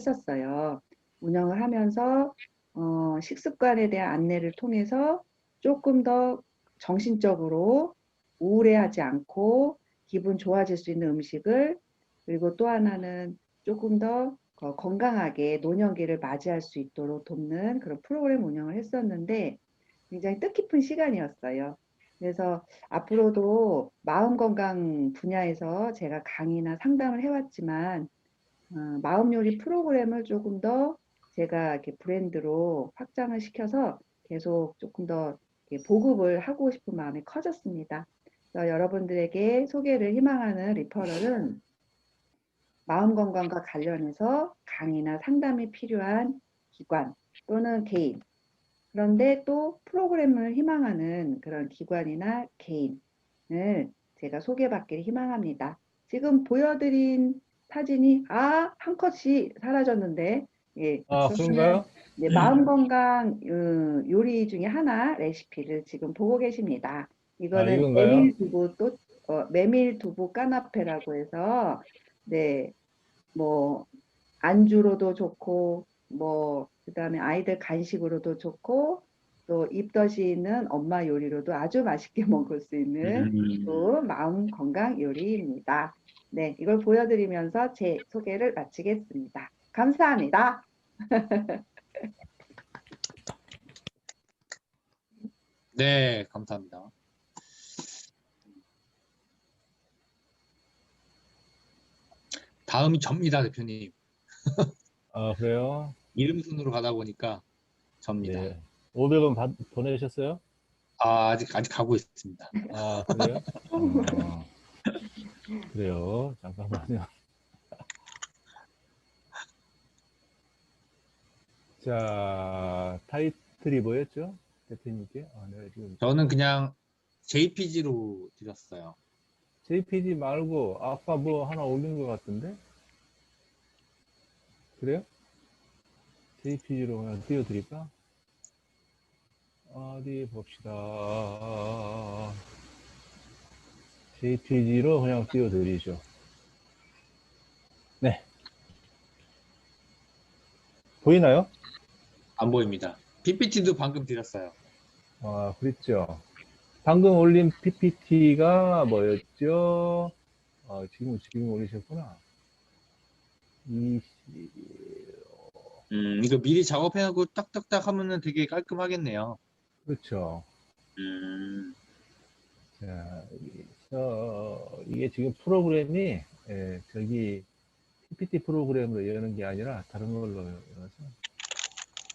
했었어요. 운영을 하면서 식습관에 대한 안내를 통해서 조금 더 정신적으로 우울해하지 않고 기분 좋아질 수 있는 음식을, 그리고 또 하나는 조금 더 건강하게 노년기를 맞이할 수 있도록 돕는 그런 프로그램 운영을 했었는데 굉장히 뜻깊은 시간이었어요. 그래서 앞으로도 마음 건강 분야에서 제가 강의나 상담을 해왔지만 마음 요리 프로그램을 조금 더 제가 이렇게 브랜드로 확장을 시켜서 계속 조금 더 이렇게 보급을 하고 싶은 마음이 커졌습니다. 그래서 여러분들에게 소개를 희망하는 리퍼럴은 마음 건강과 관련해서 강의나 상담이 필요한 기관 또는 개인, 그런데 또 프로그램을 희망하는 그런 기관이나 개인을 제가 소개받기를 희망합니다. 지금 보여드린 사진이 한 컷이 사라졌는데, 예, 아, 그러면은 그런가요? 네, 마음 건강 요리 중에 하나 레시피를 지금 보고 계십니다. 아, 이거는 이건가요? 메밀 두부 까나페라고 해서 네, 뭐 안주로도 좋고 뭐 그다음에 아이들 간식으로도 좋고 또 입덧이 있는 엄마 요리로도 아주 맛있게 먹을 수 있는 또 마음 건강 요리입니다. 네, 이걸 보여드리면서 제 소개를 마치겠습니다. 감사합니다. 네, 감사합니다. 다음이 접니다, 대표님. 아, 그래요? 이름 순으로 가다 보니까 접니다. 네. 500원 보내셨어요? 아직 가고 있습니다. 아, 그래요? 그래요. 잠깐만요. 자, 타이틀이 뭐였죠? 대표님께? 내가 지금 저는 그냥 JPG로 드렸어요. JPG 말고 아까 뭐 하나 올린 것 같은데? 그래요? JPG로 그냥 띄워드릴까? 어디 봅시다. JPG로 그냥 띄워드리죠. 네. 보이나요? 안 보입니다. PPT도 방금 드렸어요. 아, 그랬죠. 방금 올린 PPT가 뭐였죠? 지금 올리셨구나. 이거 미리 작업해놓고 딱딱딱 하면은 되게 깔끔하겠네요. 그렇죠. 자, 이게 지금 프로그램이, 저기, PPT 프로그램으로 여는 게 아니라 다른 걸로 열어서.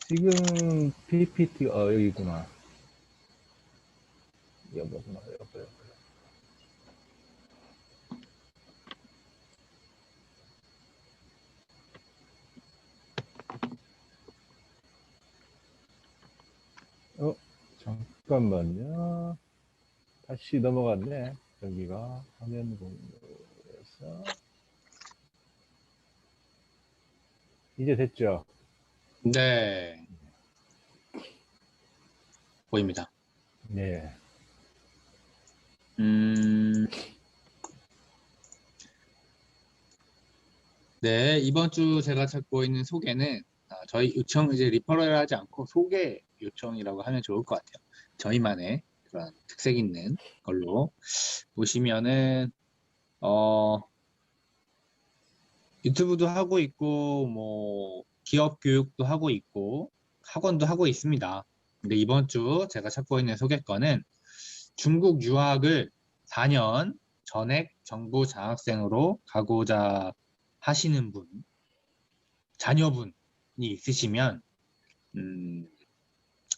지금 PPT, 여기구나. 여보구나, 여보. 잠깐만요. 다시 넘어갔네. 여기가 화면 공유에서. 이제 됐죠? 네. 보입니다. 네. 네, 이번 주 제가 찾고 있는 소개는 저희 요청 이제 리퍼럴 하지 않고 소개 요청이라고 하면 좋을 것 같아요. 저희만의 그런 특색 있는 걸로 보시면은 유튜브도 하고 있고 뭐 기업 교육도 하고 있고 학원도 하고 있습니다. 근데 이번 주 제가 찾고 있는 소개권은 중국 유학을 4년 전액 정부 장학생으로 가고자 하시는 분, 자녀분이 있으시면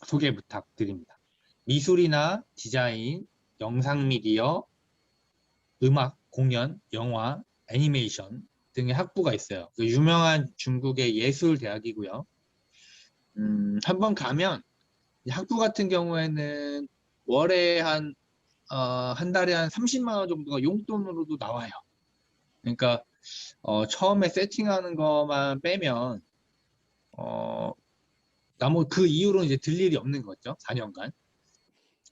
소개 부탁드립니다. 미술이나 디자인, 영상미디어, 음악, 공연, 영화, 애니메이션 등의 학부가 있어요. 그 유명한 중국의 예술대학이고요. 한번 가면 학부 같은 경우에는 월에 한 달에 한 30만 원 정도가 용돈으로도 나와요. 그러니까 처음에 세팅하는 것만 빼면 그 이후로는 이제 들 일이 없는 거죠. 4년간.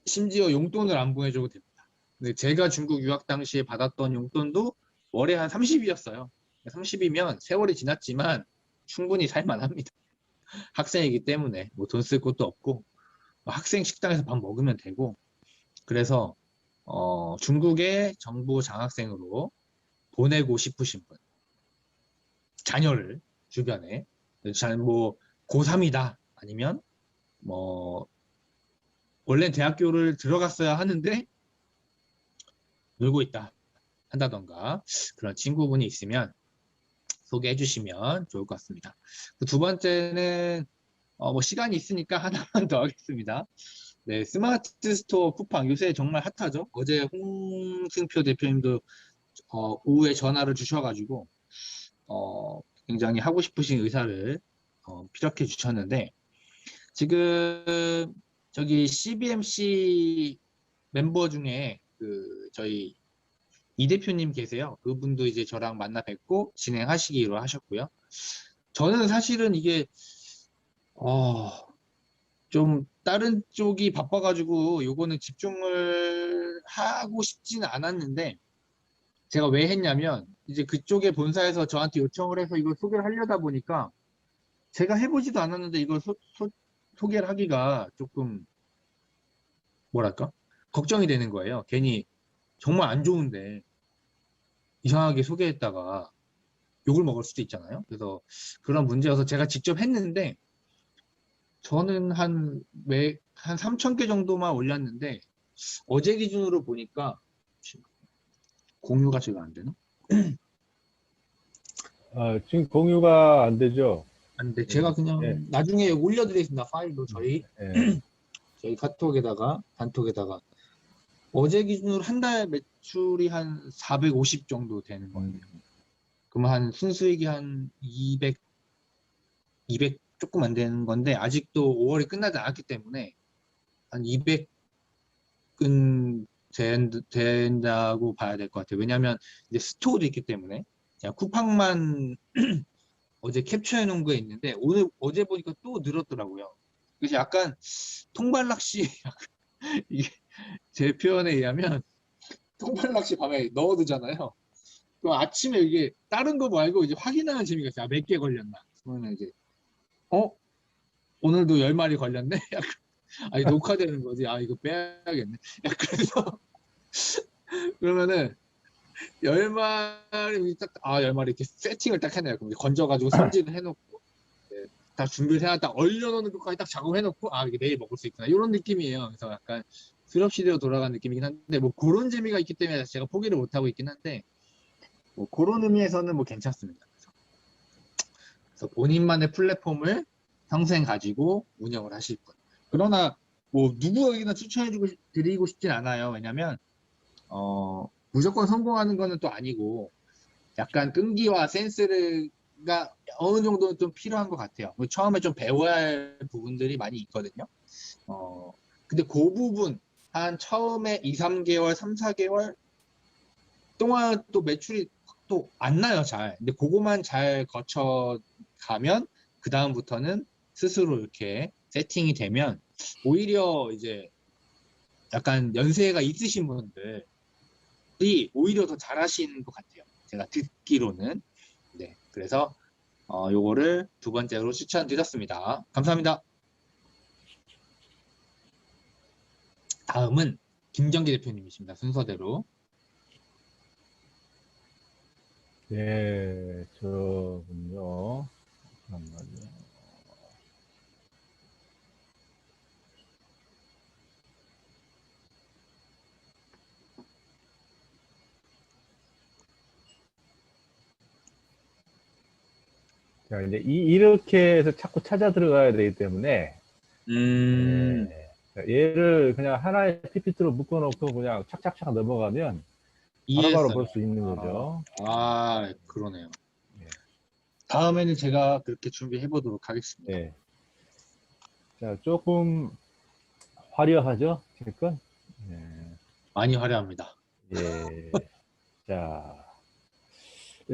심지어 용돈을 안 보내줘도 됩니다. 근데 제가 중국 유학 당시에 받았던 용돈도 월에 한 30이었어요. 30이면 세월이 지났지만 충분히 살만합니다. 학생이기 때문에 뭐 돈 쓸 것도 없고 학생 식당에서 밥 먹으면 되고 그래서 중국의 정부 장학생으로 보내고 싶으신 분 자녀를 주변에 뭐 고3이다 아니면 뭐 원래 대학교를 들어갔어야 하는데 놀고 있다 한다던가 그런 친구분이 있으면 소개해 주시면 좋을 것 같습니다. 두 번째는 뭐 시간이 있으니까 하나만 더 하겠습니다. 네, 스마트 스토어 쿠팡 요새 정말 핫하죠. 어제 홍승표 대표님도 오후에 전화를 주셔가지고 굉장히 하고 싶으신 의사를 피력해 주셨는데 지금 저기 CBMC 멤버 중에 저희 이 대표님 계세요. 그분도 이제 저랑 만나 뵙고 진행하시기로 하셨고요. 저는 사실은 이게 좀 다른 쪽이 바빠가지고 요거는 집중을 하고 싶지는 않았는데 제가 왜 했냐면 이제 그쪽의 본사에서 저한테 요청을 해서 이걸 소개를 하려다 보니까 제가 해보지도 않았는데 이걸 소개를 하기가 조금 뭐랄까 걱정이 되는 거예요. 괜히 정말 안 좋은데 이상하게 소개했다가 욕을 먹을 수도 있잖아요. 그래서 그런 문제여서 제가 직접 했는데 저는 한 3,000개 정도만 올렸는데 어제 기준으로 보니까 공유가 지금 안 되나? 지금 공유가 안 되죠? 근데 제가 그냥 네. 나중에 올려드리겠습니다. 파일로 저희 네. 저희 카톡에다가 단톡에다가 어제 기준으로 한 달 매출이 한 450 정도 되는 거예요. 그럼 한 순수익이 한 200 조금 안 되는 건데 아직도 5월이 끝나지 않았기 때문에 한 200은 된다고 봐야 될 것 같아요. 왜냐하면 이제 스토어도 있기 때문에 제가 쿠팡만 어제 캡처해 놓은 게 있는데 어제 보니까 또 늘었더라고요. 그래서 약간 통발낚시 이게 제 표현에 의하면 통발낚시 밤에 넣어두잖아요. 그럼 아침에 이게 다른 거 말고 이제 확인하는 재미가 있어요. 몇 개 걸렸나? 그러면 이제 오늘도 10마리 걸렸네? 약간 아니 녹화되는 거지. 이거 빼야겠네. 약간 그래서 그러면은 10마리 딱 10마리 이렇게 세팅을 딱 해놔요. 그럼 건져가지고 손질을 해놓고 네, 다 준비를 해놨다 얼려놓는 것까지 딱 작업해놓고 이게 내일 먹을 수 있구나 이런 느낌이에요. 그래서 약간 수렵시대로 돌아간 느낌이긴 한데 뭐 그런 재미가 있기 때문에 제가 포기를 못하고 있긴 한데 뭐 그런 의미에서는 뭐 괜찮습니다. 그래서 본인만의 플랫폼을 평생 가지고 운영을 하실 분. 그러나 뭐 누구에게나 드리고 싶진 않아요. 왜냐면 무조건 성공하는 거는 또 아니고 약간 끈기와 센스가 어느 정도 좀 필요한 것 같아요. 뭐 처음에 좀 배워야 할 부분들이 많이 있거든요. 근데 그 부분 한 처음에 2, 3개월, 3, 4개월 동안 또 매출이 또 안 나요, 잘. 근데 그거만 잘 거쳐가면 그 다음부터는 스스로 이렇게 세팅이 되면 오히려 이제 약간 연세가 있으신 분들이 오히려 더 잘하시는 것 같아요. 제가 듣기로는. 네, 그래서 요거를 두 번째로 추천드렸습니다. 감사합니다. 다음은 김정기 대표님이십니다. 순서대로. 네, 저군요. 잠깐만요. 자, 이제 이렇게 해서 자꾸 찾아 들어가야 되기 때문에, 네, 얘를 그냥 하나의 PPT로 묶어놓고 그냥 착착착 넘어가면 바로바로 볼 수 있는 거죠. 그러네요. 네. 다음에는 제가 그렇게 준비해 보도록 하겠습니다. 네. 자, 조금 화려하죠? 제 건? 네. 많이 화려합니다. 예. 자,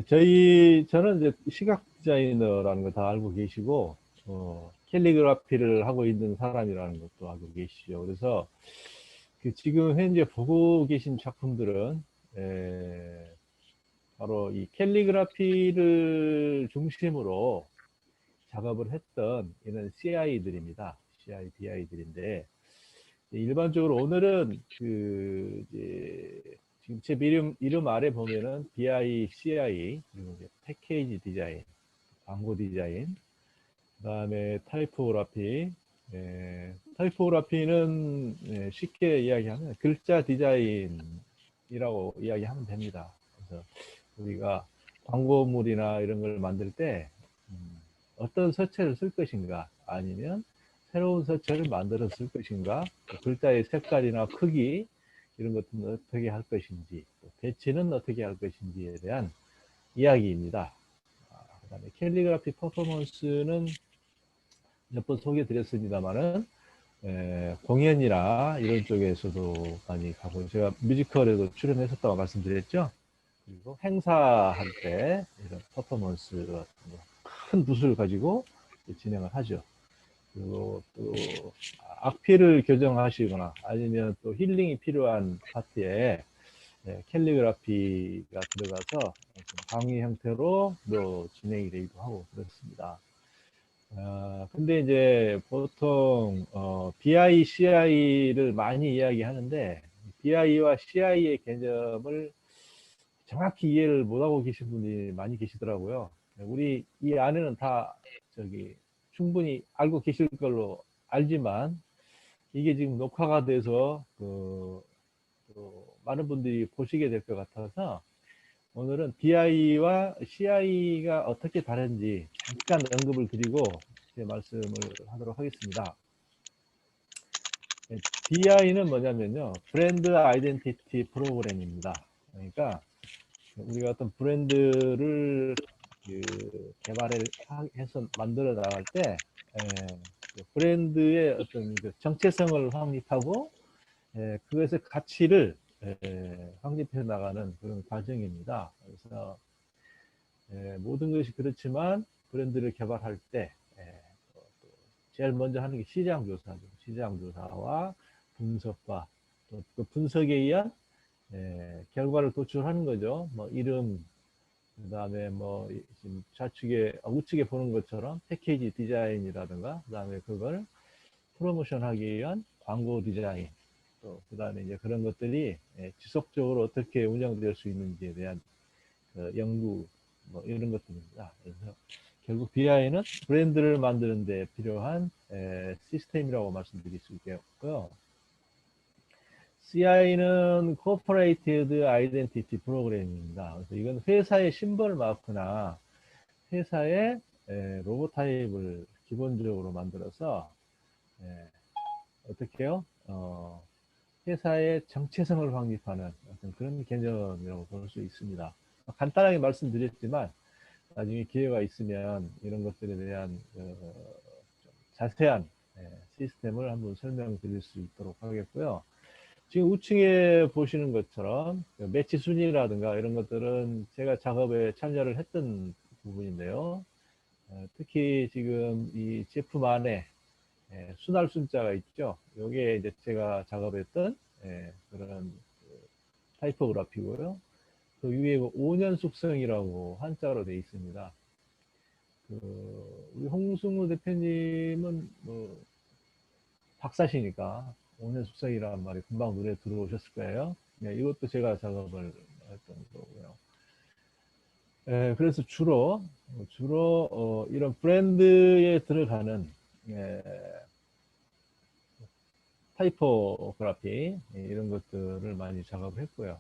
저는 이제 시각 디자이너라는 거 다 알고 계시고, 캘리그라피를 하고 있는 사람이라는 것도 알고 계시죠. 그래서 지금 현재 보고 계신 작품들은, 바로 이 캘리그라피를 중심으로 작업을 했던 이런 CI들입니다. CI, BI들인데 일반적으로 오늘은 그 이제 지금 제 이름 아래 보면은 BI, CI 그리고 이제 패키지 디자인, 광고 디자인, 그다음에 타이포그래피. 타이포그래피는 쉽게 이야기하면 글자 디자인이라고 이야기하면 됩니다. 그래서 우리가 광고물이나 이런 걸 만들 때 어떤 서체를 쓸 것인가 아니면 새로운 서체를 만들어 쓸 것인가 글자의 색깔이나 크기 이런 것들은 어떻게 할 것인지 배치는 어떻게 할 것인지에 대한 이야기입니다. 그다음에 캘리그라피 퍼포먼스는 몇 번 소개해 드렸습니다만은 공연이나 이런 쪽에서도 많이 가고 제가 뮤지컬에도 출연했었다고 말씀드렸죠. 그리고 행사할 때 이런 퍼포먼스 같은 거 큰 붓을 가지고 진행을 하죠. 그리고 또 악피를 교정하시거나 아니면 또 힐링이 필요한 파트에 캘리그라피가 들어가서 강의 형태로 또 진행이 되기도 하고 그렇습니다. 근데 이제 보통 BI, CI를 많이 이야기하는데 BI와 CI의 개념을 정확히 이해를 못하고 계신 분이 많이 계시더라고요. 우리 이 안에는 다 충분히 알고 계실 걸로 알지만 이게 지금 녹화가 돼서 많은 분들이 보시게 될 것 같아서 오늘은 BI와 CI가 어떻게 다른지 잠깐 언급을 드리고 제 말씀을 하도록 하겠습니다. BI는 뭐냐면요, 브랜드 아이덴티티 프로그램입니다. 그러니까 우리가 어떤 브랜드를 개발해서 만들어 나갈 때 브랜드의 어떤 정체성을 확립하고 그것의 가치를 확립해 나가는 그런 과정입니다. 그래서 모든 것이 그렇지만 브랜드를 개발할 때 제일 먼저 하는 게 시장 조사죠. 시장 조사와 분석과 또 그 분석에 의한 결과를 도출하는 거죠. 뭐 이름, 그다음에 뭐 지금 우측에 보는 것처럼 패키지 디자인이라든가, 그다음에 그걸 프로모션하기 위한 광고 디자인, 또 그다음에 이제 그런 것들이 지속적으로 어떻게 운영될 수 있는지에 대한 연구, 뭐 이런 것들입니다. 그래서 결국 BI는 브랜드를 만드는 데 필요한 시스템이라고 말씀드릴 수 있겠고요. CI는 Corporated Identity Program입니다. 그래서 이건 회사의 심벌 마크나 회사의 로고 타입을 기본적으로 만들어서 어떻게 해요? 회사의 정체성을 확립하는 어떤 그런 개념이라고 볼 수 있습니다. 간단하게 말씀드렸지만 나중에 기회가 있으면 이런 것들에 대한 자세한 시스템을 한번 설명드릴 수 있도록 하겠고요. 지금 우측에 보시는 것처럼 매치 순위라든가 이런 것들은 제가 작업에 참여를 했던 부분인데요. 특히 지금 이 제품 안에 순할 순자가 있죠. 이게 이제 제가 작업했던 그런 타이포그래피고요. 그 위에 5년 숙성이라고 한자로 되어 있습니다. 우리 홍승우 대표님은 뭐 박사시니까 5년 숙성이라는 말이 금방 눈에 들어오셨을 거예요. 이것도 제가 작업을 했던 거고요. 그래서 주로 이런 브랜드에 들어가는 타이포그래피 이런 것들을 많이 작업을 했고요.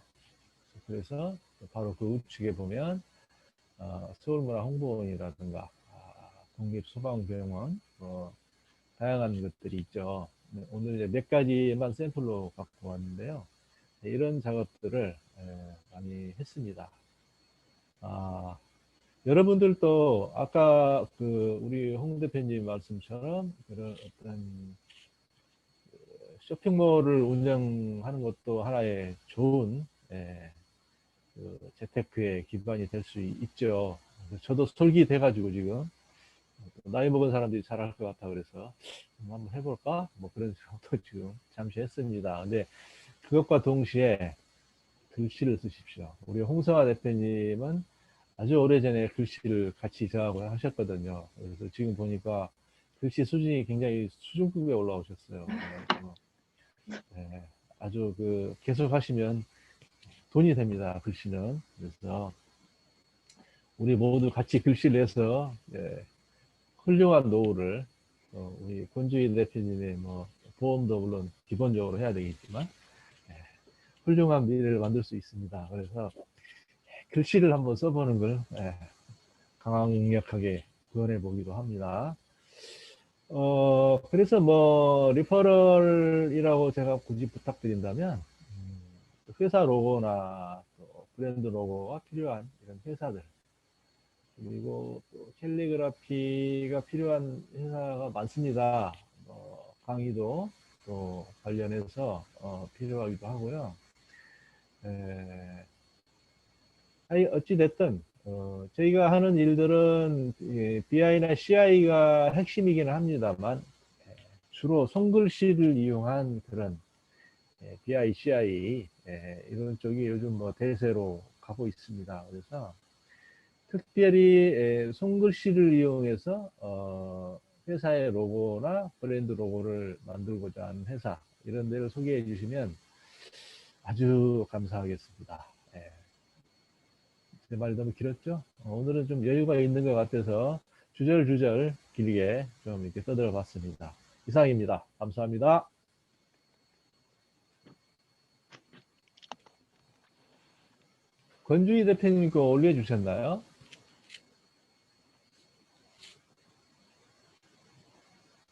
그래서 바로 그 우측에 보면 서울문화홍보원이라든가 국립소방병원 다양한 것들이 있죠. 오늘 이제 몇 가지만 샘플로 갖고 왔는데요. 이런 작업들을 많이 했습니다. 여러분들도 아까 우리 홍 대표님 말씀처럼 그런 어떤 쇼핑몰을 운영하는 것도 하나의 좋은 재테크의 기반이 될 수 있죠. 저도 솔깃해가지고 지금 나이 먹은 사람들이 잘할 것 같아 그래서 한번 해볼까? 뭐 그런 생각도 지금 잠시 했습니다. 근데 그것과 동시에 글씨를 쓰십시오. 우리 홍성화 대표님은 아주 오래전에 글씨를 같이 저하고 하셨거든요. 그래서 지금 보니까 글씨 수준이 굉장히 수준급에 올라오셨어요. 그래서 네, 아주 그 계속 하시면 돈이 됩니다. 글씨는. 그래서 우리 모두 같이 글씨를 내서 훌륭한 노후를 우리 권주희 대표님의 뭐 보험도 물론 기본적으로 해야 되겠지만 훌륭한 미래를 만들 수 있습니다. 그래서 글씨를 한번 써보는 걸 강력하게 구현해 보기도 합니다. 그래서 뭐 리퍼럴이라고 제가 굳이 부탁드린다면 회사 로고나 또 브랜드 로고가 필요한 이런 회사들, 그리고 또 캘리그라피가 필요한 회사가 많습니다. 강의도 또 관련해서 필요하기도 하고요. 어찌됐든 저희가 하는 일들은 BI나 CI가 핵심이기는 합니다만 주로 손글씨를 이용한 그런 BI, CI 이런 쪽이 요즘 뭐 대세로 가고 있습니다. 그래서 특별히 손글씨를 이용해서 회사의 로고나 브랜드 로고를 만들고자 하는 회사 이런 데를 소개해 주시면 아주 감사하겠습니다. 제 말이 너무 길었죠? 오늘은 좀 여유가 있는 것 같아서 주절주절 길게 좀 이렇게 떠들어 봤습니다. 이상입니다. 감사합니다. 권주희 대표님 거 올려주셨나요?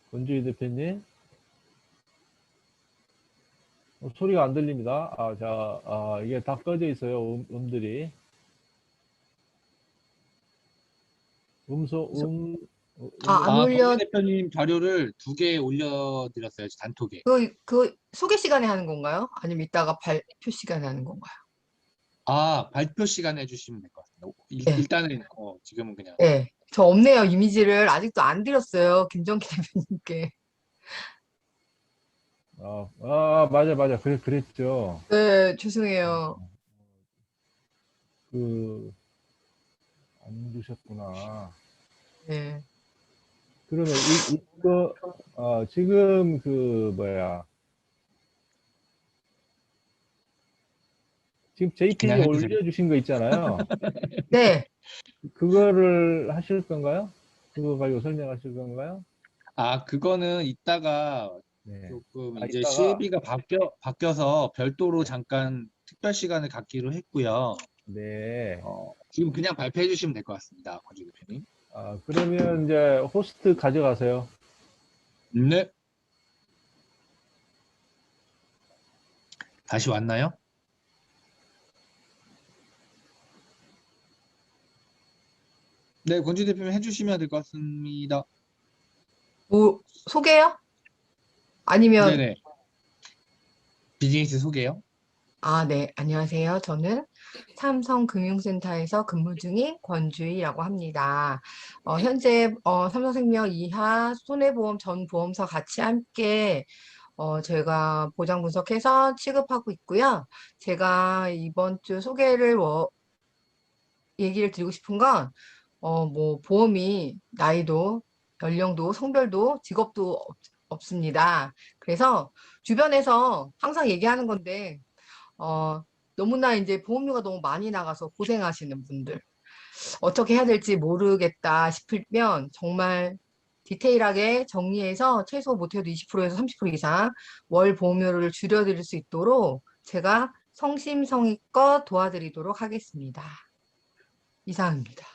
권주희 대표님? 소리가 안 들립니다. 이게 다 꺼져 있어요. 음들이. 안 올려. 권주희 대표님 자료를 2개 올려드렸어요. 단톡에. 그 소개 시간에 하는 건가요? 아니면 이따가 발표 시간에 하는 건가요? 발표 시간에 해주시면 될 것 같습니다. 네. 일단은 지금은 그냥. 네. 저 없네요. 이미지를 아직도 안 드렸어요. 김정기 대표님께. 맞아. 그랬죠. 네, 죄송해요. 안 주셨구나. 네. 그러면 이거 지금 지금 JPG 그냥 해주세요. 올려주신 거 있잖아요. 네. 그거를 하실 건가요? 그거 가지고 설명하실 건가요? 그거는 이따가 네. 조금 이제 이따가? CLB가 바뀌어서 별도로 잠깐 특별 시간을 갖기로 했고요. 네. 지금 그냥 발표해 주시면 될 것 같습니다. 권주희 대표님. 그러면 이제 호스트 가져가세요. 네. 다시 왔나요? 네, 권주희 대표님 해주시면 될 것 같습니다. 뭐 소개요? 아니면 네네. 비즈니스 소개요? 네. 안녕하세요. 저는 삼성금융센터에서 근무 중인 권주희라고 합니다. 현재 삼성생명 이하 손해보험 전 보험사 같이 함께 제가 보장 분석해서 취급하고 있고요. 제가 이번 주 얘기를 드리고 싶은 건 뭐 보험이 나이도 연령도 성별도 직업도 없습니다. 그래서 주변에서 항상 얘기하는 건데 너무나 이제 보험료가 너무 많이 나가서 고생하시는 분들 어떻게 해야 될지 모르겠다 싶으면 정말 디테일하게 정리해서 최소 못해도 20%에서 30% 이상 월 보험료를 줄여드릴 수 있도록 제가 성심성의껏 도와드리도록 하겠습니다. 이상입니다.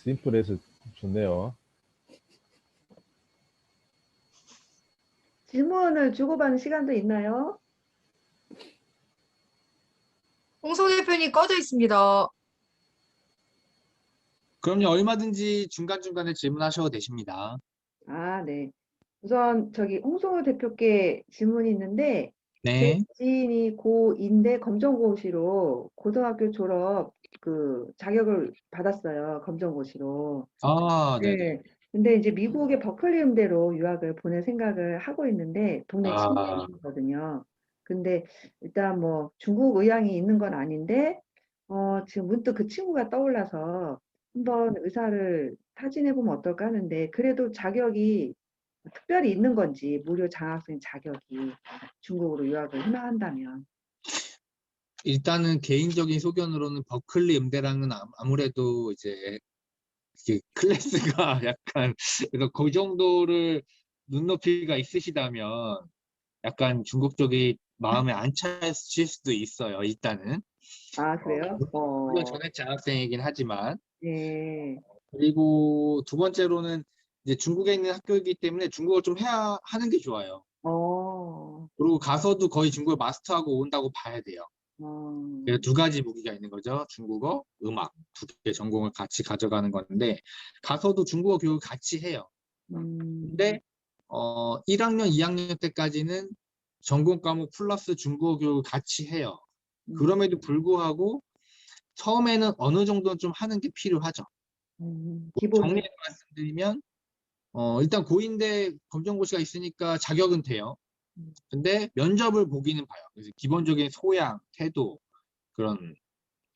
심플해서 좋네요. 질문을 주고받는 시간도 있나요? 홍소 대표님 꺼져 있습니다. 그럼요. 얼마든지 중간중간에 질문하셔도 되십니다. 네. 우선 저기 홍성우 대표께 질문이 있는데 제 네. 지인이 고2인데 검정고시로 고등학교 졸업 자격을 받았어요. 검정고시로. 네네. 네. 근데 이제 미국의 버클리 음대로 유학을 보낼 생각을 하고 있는데 동네 친구거든요. 근데 일단 뭐 중국 의향이 있는 건 아닌데 지금 문득 그 친구가 떠올라서 한번 의사를 타진해 보면 어떨까 하는데 그래도 자격이 특별히 있는 건지 무료 장학생 자격이 중국으로 유학을 희망한다면. 일단은 개인적인 소견으로는 버클리 음대랑은 아무래도 이제 이게 클래스가 약간 그래서 그 정도를 눈높이가 있으시다면 약간 중국 쪽이 마음에 안 차실 수도 있어요. 일단은 아, 그래요? 물론 전액 장학생이긴 하지만 네. 그리고 두 번째로는 이제 중국에 있는 학교이기 때문에 중국어를 좀 해야 하는 게 좋아요. 어, 그리고 가서도 거의 중국어 마스터하고 온다고 봐야 돼요. 어, 그래서 두 가지 무기가 있는 거죠. 중국어, 음악 두 개 전공을 같이 가져가는 건데 가서도 중국어 교육을 같이 해요. 근데 1학년, 2학년 때까지는 전공 과목 플러스 중국어 교육을 같이 해요. 그럼에도 불구하고 처음에는 어느 정도는 좀 하는 게 필요하죠. 기본이. 정리해서 말씀드리면 일단 고인대 검정고시가 있으니까 자격은 돼요. 근데 면접을 보기는 봐요. 그래서 기본적인 소양, 태도 그런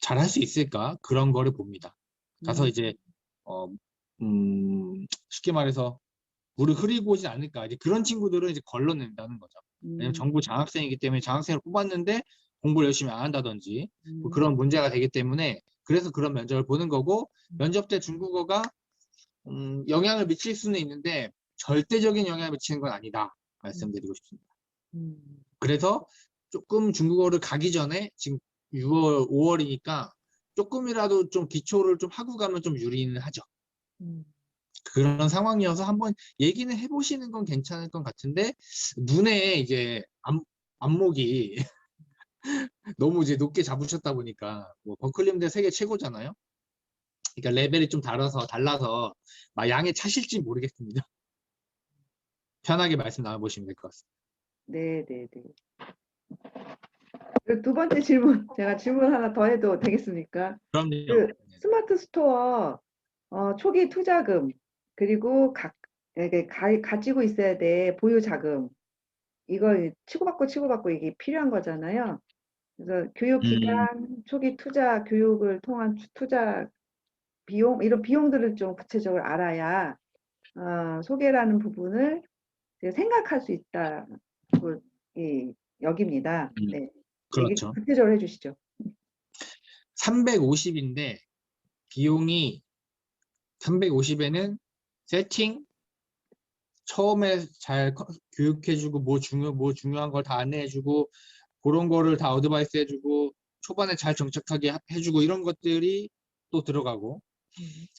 잘할 수 있을까? 그런 거를 봅니다. 가서 이제 어, 쉽게 말해서 물을 흐리고 오진 않을까. 이제 그런 친구들은 이제 걸러낸다는 거죠. 왜냐면 정부 장학생이기 때문에 장학생을 뽑았는데 공부를 열심히 안 한다든지 뭐 그런 문제가 되기 때문에 그래서 그런 면접을 보는 거고 면접 때 중국어가 영향을 미칠 수는 있는데 절대적인 영향을 미치는 건 아니다. 말씀드리고 싶습니다. 그래서 조금 중국어를 가기 전에 지금 6월, 5월이니까 조금이라도 좀 기초를 좀 하고 가면 좀 유리는 하죠. 그런 상황이어서 한번 얘기는 해보시는 건 괜찮을 것 같은데 눈에 이제 안목이 너무 이제 높게 잡으셨다 보니까 뭐 버클리임대 세계 최고잖아요. 그러니까 레벨이 좀 달라서 막 양에 차실지 모르겠습니다. 편하게 말씀 나눠보시면 될 것 같습니다. 네, 네, 네. 두 번째 질문, 제가 질문 하나 더 해도 되겠습니까? 그럼요. 스마트 스토어 초기 투자금 그리고 이게 가지고 있어야 돼 보유 자금 이걸 치고받고 이게 필요한 거잖아요. 그래서 교육 기간 초기 투자 교육을 통한 투자 비용 이런 비용들을 좀 구체적으로 알아야 소개라는 부분을 생각할 수 있다고 여깁니다. 네, 얘기 그렇죠. 구체적으로 해주시죠. 350인데 비용이 350에는 세팅, 처음에 잘 교육해주고 뭐 중요한 걸 다 안내해주고 그런 거를 다 어드바이스 해주고 초반에 잘 정착하게 해주고 이런 것들이 또 들어가고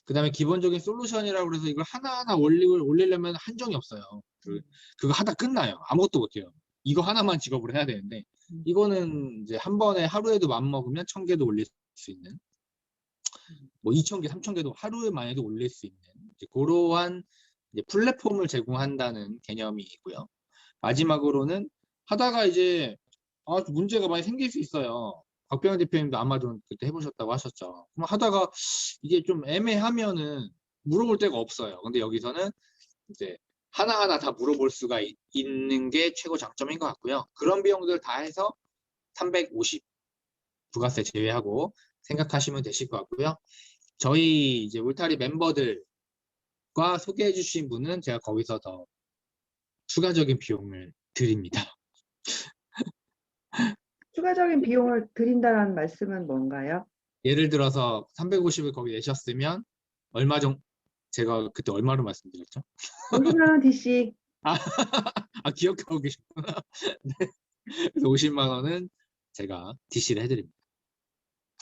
그 다음에 기본적인 솔루션이라고 그래서 이걸 하나하나 올리려면 한정이 없어요. 그거 하다 끝나요. 아무것도 못해요. 이거 하나만 직업으로 해야 되는데 이거는 이제 한 번에 하루에도 맘먹으면 1000개도 올릴 수 있는 뭐 2000개, 3000개도 하루에 만에도 올릴 수 있는 이제 그러한 이제 플랫폼을 제공한다는 개념이 있고요. 마지막으로는 하다가 이제 문제가 많이 생길 수 있어요. 박병현 대표님도 아마존 그때 해보셨다고 하셨죠. 그럼 하다가 이게 좀 애매하면은 물어볼 데가 없어요. 근데 여기서는 이제 하나하나 다 물어볼 수가 있는 게 최고 장점인 것 같고요. 그런 비용들 다 해서 350 부가세 제외하고 생각하시면 되실 것 같고요. 저희 이제 울타리 멤버들과 소개해 주신 분은 제가 거기서 더 추가적인 비용을 드립니다. 추가적인 비용을 드린다는 말씀은 뭔가요? 예를 들어서 350을 거기 내셨으면 얼마 정도 제가 그때 얼마로 말씀드렸죠? 50만 원 DC. 기억하고 계셨구나. 네. 그래서 50만 원은 제가 DC를 해드립니다.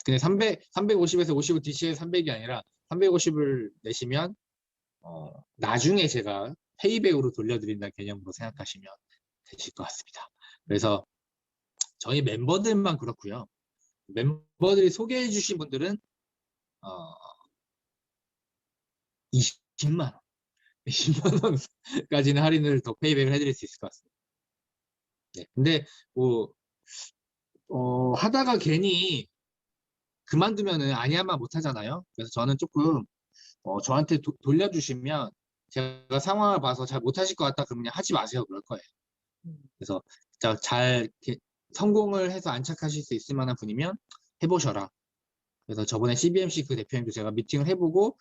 근데 350에서 50을 DC에 300이 아니라 350을 내시면 나중에 제가 페이백으로 돌려드린다는 개념으로 생각하시면 되실 것 같습니다. 그래서 저희 멤버들만 그렇고요. 멤버들이 소개해 주신 분들은 20만 원, 20만 원까지는 할인을 더 페이백을 해드릴 수 있을 것 같습니다. 네. 근데 뭐 하다가 괜히 그만두면은 아니야만 못 하잖아요. 그래서 저는 조금 저한테 돌려주시면 제가 상황을 봐서 잘 못하실 것 같다 그러면 그냥 하지 마세요 그럴 거예요. 그래서 잘 성공을 해서 안착하실 수 있을 만한 분이면 해보셔라. 그래서 저번에 CBMC 그 대표님도 제가 미팅을 해보고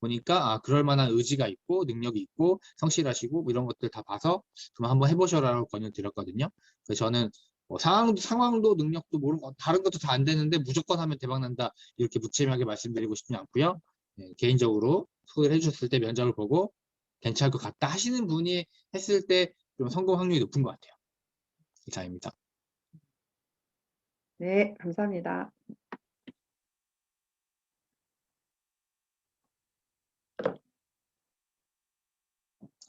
보니까 그럴 만한 의지가 있고 능력이 있고 성실하시고 뭐 이런 것들 다 봐서 좀 한번 해보셔라라고 권유 드렸거든요. 그래서 저는 뭐 상황도 능력도 모르고 다른 것도 다 안 되는데 무조건 하면 대박 난다 이렇게 무책임하게 말씀드리고 싶지 않고요. 네, 개인적으로 소개를 해주셨을 때 면접을 보고 괜찮을 것 같다 하시는 분이 했을 때 좀 성공 확률이 높은 것 같아요. 이상입니다. 네, 감사합니다.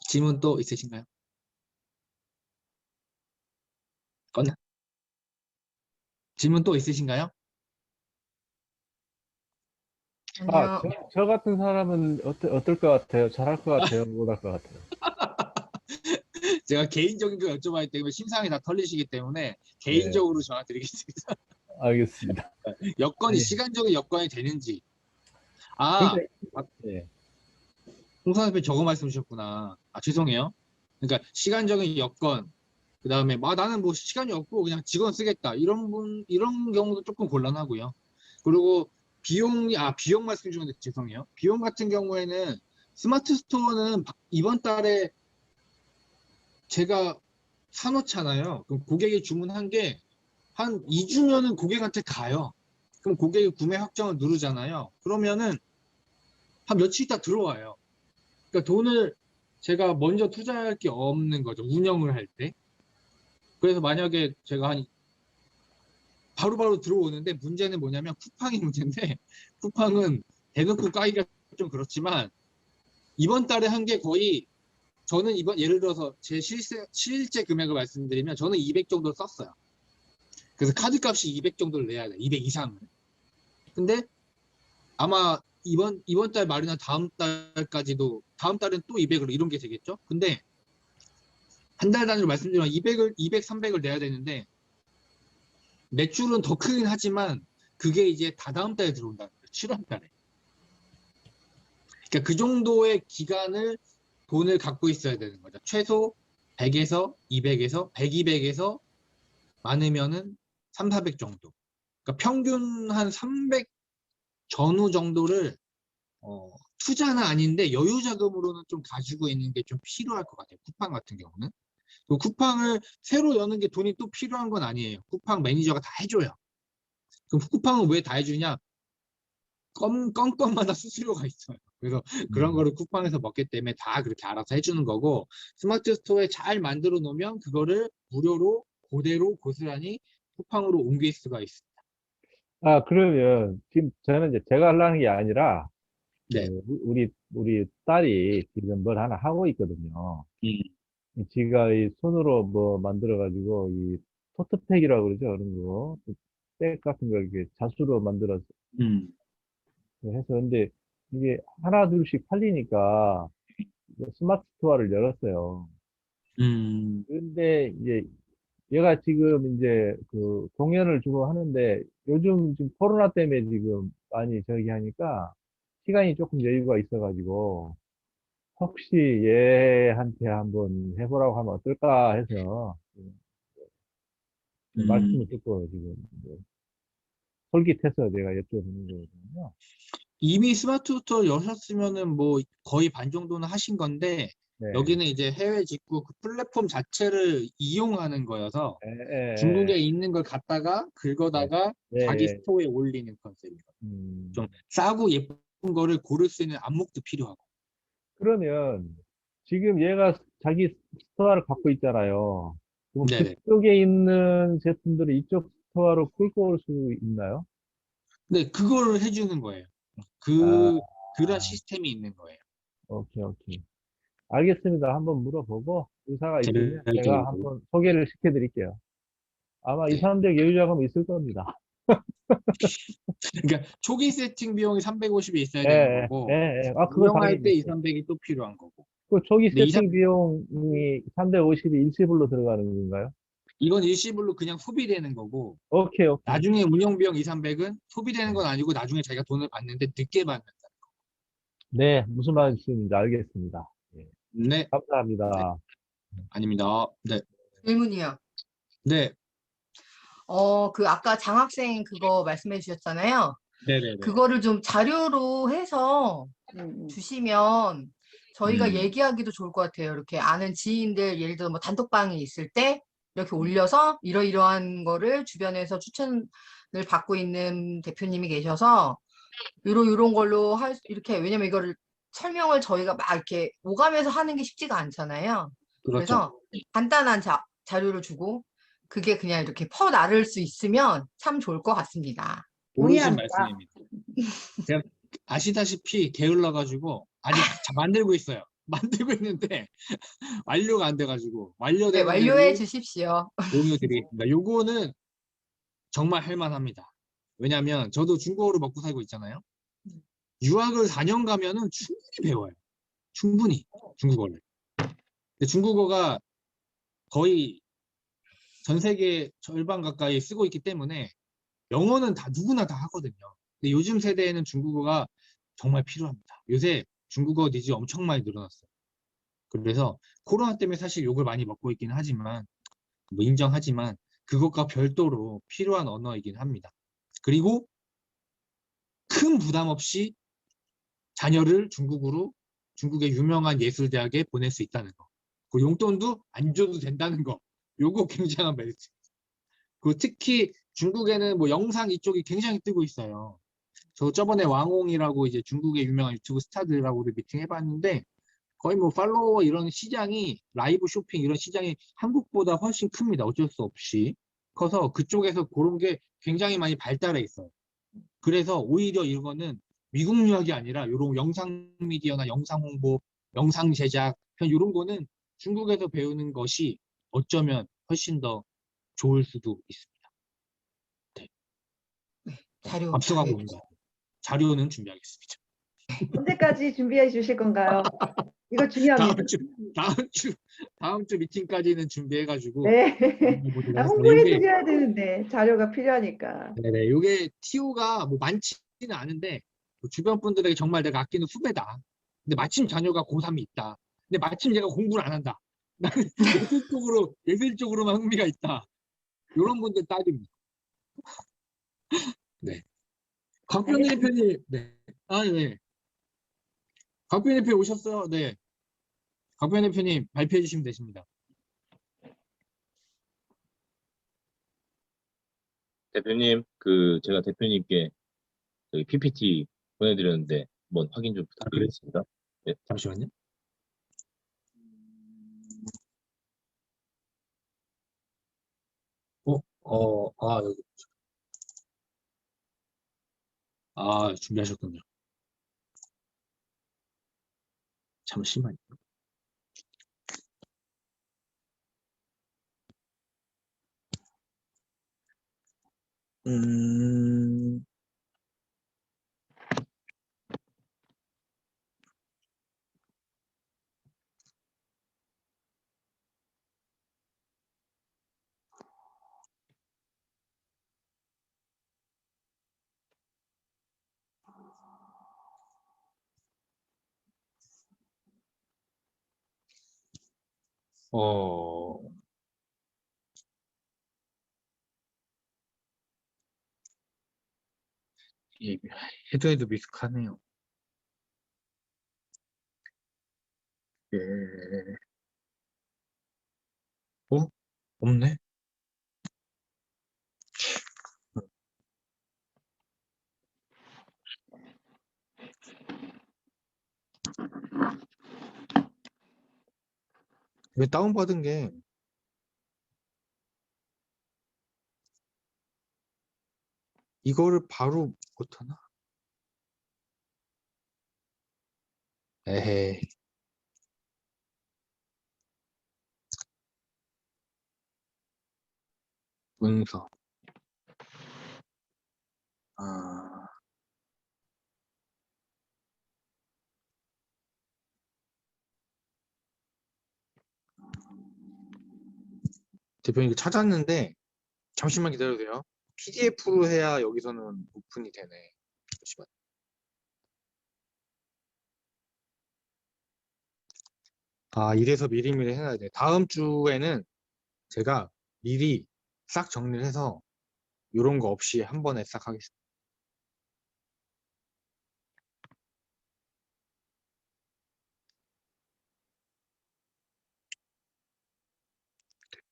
질문 또 있으신가요? 껐나? 질문 또 있으신가요? 아니요. 저 같은 사람은 어떨 것 같아요? 잘할 것 같아요? 못할 것 같아요? 제가 개인적인 거 여쭤봐야 때문에 심상이 다 털리시기 때문에 네, 개인적으로 전화 드리겠습니다. 알겠습니다. 여건이 아니, 시간적인 여건이 되는지. 그러니까, 예. 홍선 대표 저거 말씀 주셨구나. 죄송해요. 그러니까 시간적인 여건, 그 다음에 나는 뭐 시간이 없고 그냥 직원 쓰겠다 이런 경우도 조금 곤란하고요. 그리고 비용 말씀 주셨는데 죄송해요. 비용 같은 경우에는 스마트 스토어는 이번 달에 제가 사놓잖아요. 그럼 고객이 주문한 게 한 2주면은 고객한테 가요. 그럼 고객이 구매 확정을 누르잖아요. 그러면은 한 며칠 있다 들어와요. 그러니까 돈을 제가 먼저 투자할 게 없는 거죠. 운영을 할 때. 그래서 만약에 제가 바로바로 들어오는데 문제는 뭐냐면 쿠팡이 문제인데 쿠팡은 대놓고 까기가 좀 그렇지만 이번 달에 한 게 거의 저는 예를 들어서 제 실제 금액을 말씀드리면 저는 200 정도 썼어요. 그래서 카드값이 200 정도를 내야 돼. 200 이상을. 근데 아마 이번 달 말이나 다음 달까지도 다음 달엔 또 200으로 이런 게 되겠죠. 근데 한 달 단위로 말씀드리면 200, 300을 내야 되는데 매출은 더 크긴 하지만 그게 이제 다다음 달에 들어온다는 거예요. 7월 달에. 그러니까 그 정도의 기간을 돈을 갖고 있어야 되는 거죠. 최소 100에서 200에서 100, 200에서 많으면은 3, 400 정도. 그러니까 평균 한 300 전후 정도를 투자는 아닌데 여유 자금으로는 좀 가지고 있는 게 좀 필요할 것 같아요. 쿠팡 같은 경우는. 그 쿠팡을 새로 여는 게 돈이 또 필요한 건 아니에요. 쿠팡 매니저가 다 해줘요. 그럼 쿠팡은 왜 다 해주냐? 건건마다 수수료가 있어요. 그래서 그런 거를 쿠팡에서 먹기 때문에 다 그렇게 알아서 해주는 거고 스마트 스토어에 잘 만들어 놓으면 그거를 무료로 그대로 고스란히 쿠팡으로 옮길 수가 있습니다. 그러면 지금 저는 이제 제가 하려는 게 아니라 네. 우리 딸이 지금 뭘 하나 하고 있거든요. 음. 지가 이 손으로 뭐 만들어가지고 이 토트팩이라고 그러죠. 그런 거. 백 같은 거 이렇게 자수로 만들어서 음. 해서 근데 이게 하나 둘씩 팔리니까 이제 스마트 스토어를 열었어요. 음. 근데 이제 얘가 지금 이제 그 공연을 주고 하는데 요즘 지금 코로나 때문에 지금 많이 저기 하니까 시간이 조금 여유가 있어가지고 혹시 얘한테 한번 해보라고 하면 어떨까 해서 말씀을 듣고 지금 이제 솔깃해서 내가 여쭤보는 거거든요. 이미 스마트 스토어 여셨으면은 뭐 거의 반 정도는 하신 건데 네. 여기는 이제 해외 직구 그 플랫폼 자체를 이용하는 거여서 에, 중국에 있는 걸 갖다가 예, 긁어다가 예, 자기 예. 스토어에 올리는 컨셉이에요. 좀 음. 싸고 예쁜 거를 고를 수 있는 안목도 필요하고. 그러면 지금 얘가 자기 스토어를 갖고 있잖아요. 그럼 네네. 그쪽에 있는 제품들을 이쪽 스토어로 끌고 올 수 있나요? 근데 그걸 해주는 거예요. 아, 그런 시스템이 있는 거예요. 오케이, 오케이. 알겠습니다. 한번 물어보고 의사가 있으면 제가 제가 한번 소개를 시켜드릴게요. 아마 2, 네. 300 여유자금 있을 겁니다. 그러니까 초기 세팅 비용이 350이 있어야 예, 되는 예, 예, 거고 예. 그거 운영할 당연히 때 2, 있어요. 300이 또 필요한 거고. 그 초기 근데 세팅 비용이 350이 일시불로 들어가는 건가요? 이건 일시불로 그냥 소비되는 거고 오케이, 오케이. 나중에 운영 비용 2, 300은 소비되는 건 아니고 나중에 자기가 돈을 받는데 늦게 받는다. 네, 무슨 말씀인지 알겠습니다. 예, 네. 네. 감사합니다. 아닙니다. 네. 질문이요. 네. 그 아까 장학생 그거 말씀해 주셨잖아요. 네네네. 그거를 좀 자료로 해서 주시면 저희가 얘기하기도 좋을 것 같아요. 이렇게 아는 지인들, 예를 들어 뭐 단톡방이 있을 때 이렇게 올려서 이러이러한 거를 주변에서 추천을 받고 있는 대표님이 계셔서 요런 걸로 이렇게, 왜냐면 이거를 설명을 저희가 막 이렇게 오가면서 하는 게 쉽지가 않잖아요. 그렇죠. 그래서 간단한 자료를 주고 그게 그냥 이렇게 퍼 나를 수 있으면 참 좋을 것 같습니다. 옳으신 동의합니다. 말씀입니다. 제가 아시다시피 게을러가지고 아직 만들고 있어요. 만들고 있는데 완료가 안 돼가지고 네, 완료되는 완료해 대로 주십시오. 공유 드리겠습니다. 요거는 정말 할만합니다. 왜냐하면 저도 중국어를 먹고 살고 있잖아요. 유학을 4년 가면은 충분히 배워요. 충분히 중국어를. 근데 중국어가 거의 전 세계 절반 가까이 쓰고 있기 때문에 영어는 다 누구나 다 하거든요. 근데 요즘 세대에는 중국어가 정말 필요합니다. 요새 중국어 니즈 엄청 많이 늘어났어요. 그래서 코로나 때문에 사실 욕을 많이 먹고 있긴 하지만 뭐 인정하지만 그것과 별도로 필요한 언어이긴 합니다. 그리고 큰 부담 없이 자녀를 중국의 유명한 예술대학에 보낼 수 있다는 거. 그 용돈도 안 줘도 된다는 거. 요거 굉장한 메리트. 그 특히 중국에는 뭐 영상 이쪽이 굉장히 뜨고 있어요. 저 저번에 왕홍이라고 이제 중국의 유명한 유튜브 스타들하고도 미팅 해봤는데 거의 뭐 팔로워 이런 시장이 라이브 쇼핑 이런 시장이 한국보다 훨씬 큽니다. 어쩔 수 없이 커서 그쪽에서 그런 게 굉장히 많이 발달해 있어요. 그래서 오히려 이거는 미국 유학이 아니라 이런 영상 미디어나 영상 홍보, 영상 제작 이런 거는 중국에서 배우는 것이 어쩌면 훨씬 더 좋을 수도 있습니다. 네. 자료 앞서가고 준비해 있는 주세요. 것 같아요. 자료는 준비하겠습니다. 언제까지 준비해 주실 건가요? 이거 중요합니다. 다음 주, 다음 주, 다음 주 미팅까지는 준비해가지고 네. 보도록 아, 하겠습니다. 홍보해 요게, 드려야 되는데 자료가 필요하니까. 네네, 요게 TO가 뭐 많지는 않은데 뭐 주변 분들에게 정말 내가 아끼는 후배다. 근데 마침 자녀가 고3이 있다. 근데 마침 얘가 공부를 안 한다. 나는 예술 쪽으로만 흥미가 있다. 이런 분들 딱입니다. 네. 곽변희 알겠습니다. 대표님, 네. 아, 네. 곽변희 대표 오셨어요? 네. 곽변희 대표님 발표해 주시면 되십니다. 대표님, 제가 대표님께 저기 PPT 보내드렸는데 한번 확인 좀 아, 그래? 부탁드리겠습니다. 네. 잠시만요. 여기. 준비하셨군요. 잠시만요. 음, 어, 이 해도 미숙하네요. 예. 어? 없네? 왜 다운받은 게 이거를 바로 못하나? 에헤이. 문서. 아, 대표님 이거 찾았는데 잠시만 기다려주세요. PDF로 해야 여기서는 오픈이 되네. 잠시만. 이래서 미리미리 해놔야 돼. 다음 주에는 제가 미리 싹 정리를 해서 이런 거 없이 한 번에 싹 하겠습니다.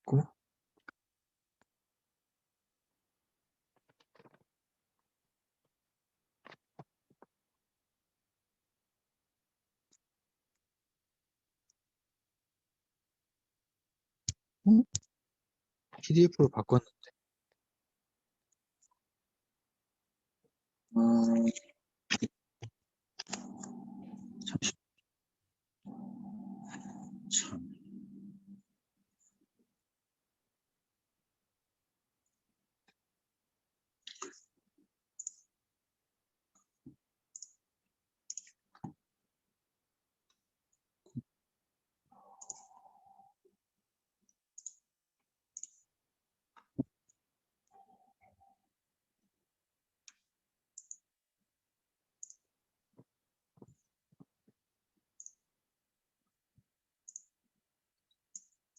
됐고, PDF로 바꿨는데, 잠시 참.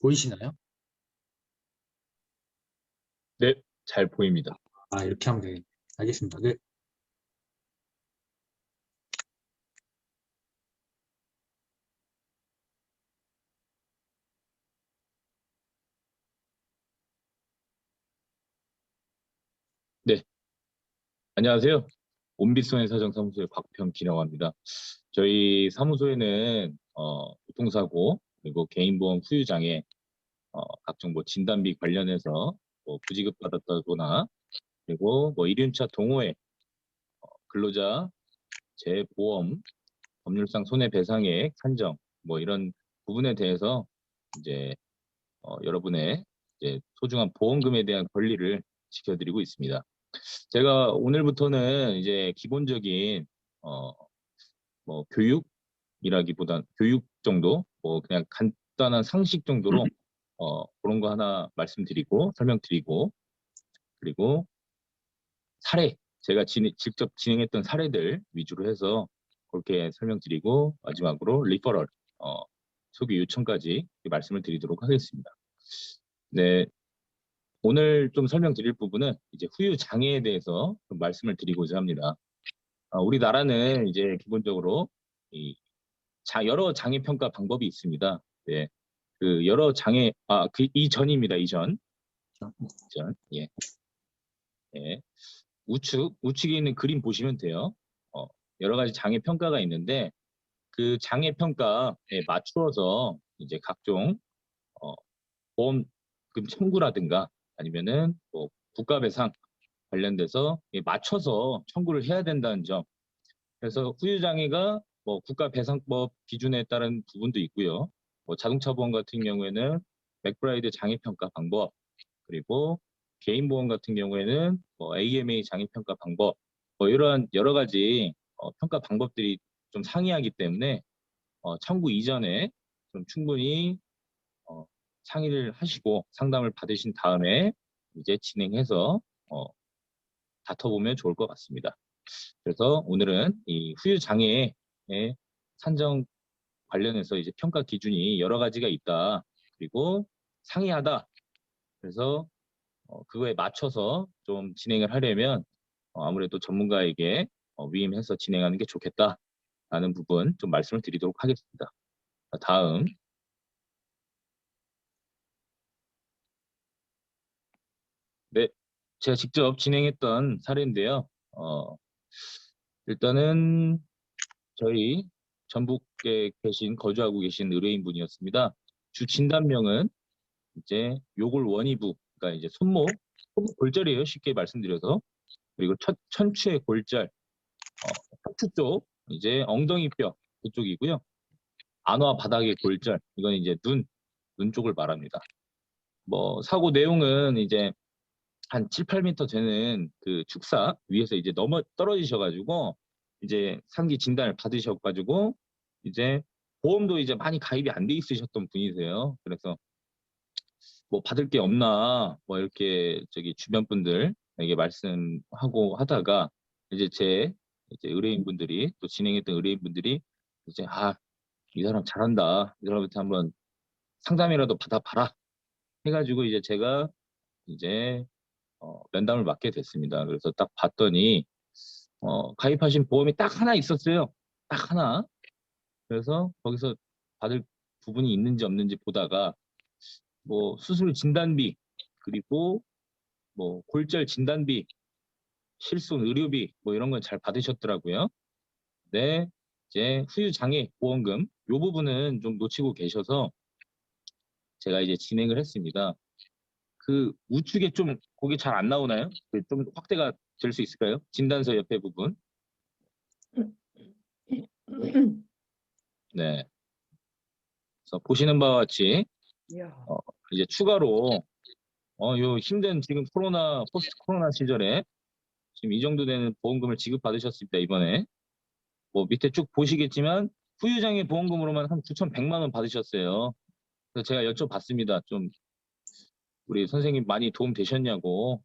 보이시나요? 네, 잘 보입니다. 아, 이렇게 하면 되겠네. 알겠습니다. 네. 네, 안녕하세요. 온빛손해 사정사무소의 곽평기라고 합니다. 저희 사무소에는 교통사고 그리고 개인보험 후유장애 각종 뭐 진단비 관련해서 뭐 부지급 받았다거나 그리고 뭐 1륜차 동호회 근로자 재보험 법률상 손해배상액 산정 뭐 이런 부분에 대해서 이제 여러분의 이제 소중한 보험금에 대한 권리를 지켜드리고 있습니다. 제가 오늘부터는 이제 기본적인 뭐 교육이라기보단 교육 정도 뭐 그냥 간단한 상식 정도로 그런 거 하나 말씀드리고 설명드리고 그리고 사례 제가 직접 진행했던 사례들 위주로 해서 그렇게 설명드리고 마지막으로 리퍼럴 소개 요청까지 말씀을 드리도록 하겠습니다. 네, 오늘 좀 설명드릴 부분은 이제 후유 장애에 대해서 좀 말씀을 드리고자 합니다. 우리나라는 이제 기본적으로 여러 장애 평가 방법이 있습니다. 네, 그 여러 장애 그 이전입니다. 이전, 예, 예. 우측에 있는 그림 보시면 돼요. 여러 가지 장애 평가가 있는데 그 장애 평가에 맞추어서 이제 각종 보험금 청구라든가 아니면은 뭐 국가배상 관련돼서 맞춰서 청구를 해야 된다는 점. 그래서 후유장애가 뭐 국가배상법 기준에 따른 부분도 있고요. 뭐 자동차 보험 같은 경우에는 맥브라이드 장애평가 방법 그리고 개인 보험 같은 경우에는 뭐 AMA 장애평가 방법 뭐 이러한 여러 가지 평가 방법들이 좀 상이하기 때문에 청구 이전에 좀 충분히 상의를 하시고 상담을 받으신 다음에 이제 진행해서 다퉈보면 좋을 것 같습니다. 그래서 오늘은 이 후유 장애의 산정 관련해서 이제 평가 기준이 여러 가지가 있다. 그리고 상이하다. 그래서 그거에 맞춰서 좀 진행을 하려면 아무래도 전문가에게 위임해서 진행하는 게 좋겠다라는 부분 좀 말씀을 드리도록 하겠습니다. 다음. 네, 제가 직접 진행했던 사례인데요. 일단은 저희 전북에 거주하고 계신 의뢰인분이었습니다. 주 진단명은 이제 요골 원위부, 그러니까 이제 손목 골절이에요. 쉽게 말씀드려서. 그리고 천추의 골절, 척추 쪽, 이제 엉덩이뼈 그쪽이고요. 안와 바닥의 골절, 이건 이제 눈 쪽을 말합니다. 뭐 사고 내용은 이제 한 7, 8m 되는 그 축사 위에서 이제 떨어지셔가지고 이제 상기 진단을 받으셔가지고 이제 보험도 이제 많이 가입이 안 돼 있으셨던 분이세요. 그래서 뭐 받을 게 없나 뭐 이렇게 저기 주변 분들에게 말씀하고 하다가 이제 의뢰인분들이 또 진행했던 의뢰인분들이 이제 이 사람 잘한다. 이 사람한테 한번 상담이라도 받아봐라. 해가지고 이제 제가 이제 면담을 맡게 됐습니다. 그래서 딱 봤더니 가입하신 보험이 딱 하나 있었어요. 딱 하나. 그래서 거기서 받을 부분이 있는지 없는지 보다가 뭐 수술 진단비, 그리고 뭐 골절 진단비, 실손 의료비 뭐 이런 건 잘 받으셨더라고요. 네, 이제 후유장애 보험금 요 부분은 좀 놓치고 계셔서 제가 이제 진행을 했습니다. 그 우측에 좀 거기 잘 안 나오나요? 좀 확대가 될 수 있을까요? 진단서 옆에 부분. 네. 그래서 보시는 바와 같이 이야. 이제 추가로 요 힘든 지금 포스트 코로나 시절에 지금 이 정도 되는 보험금을 지급받으셨습니다. 이번에 뭐 밑에 쭉 보시겠지만 후유장애 보험금으로만 한 9,100만 원 받으셨어요. 그래서 제가 여쭤봤습니다. 좀 우리 선생님 많이 도움 되셨냐고.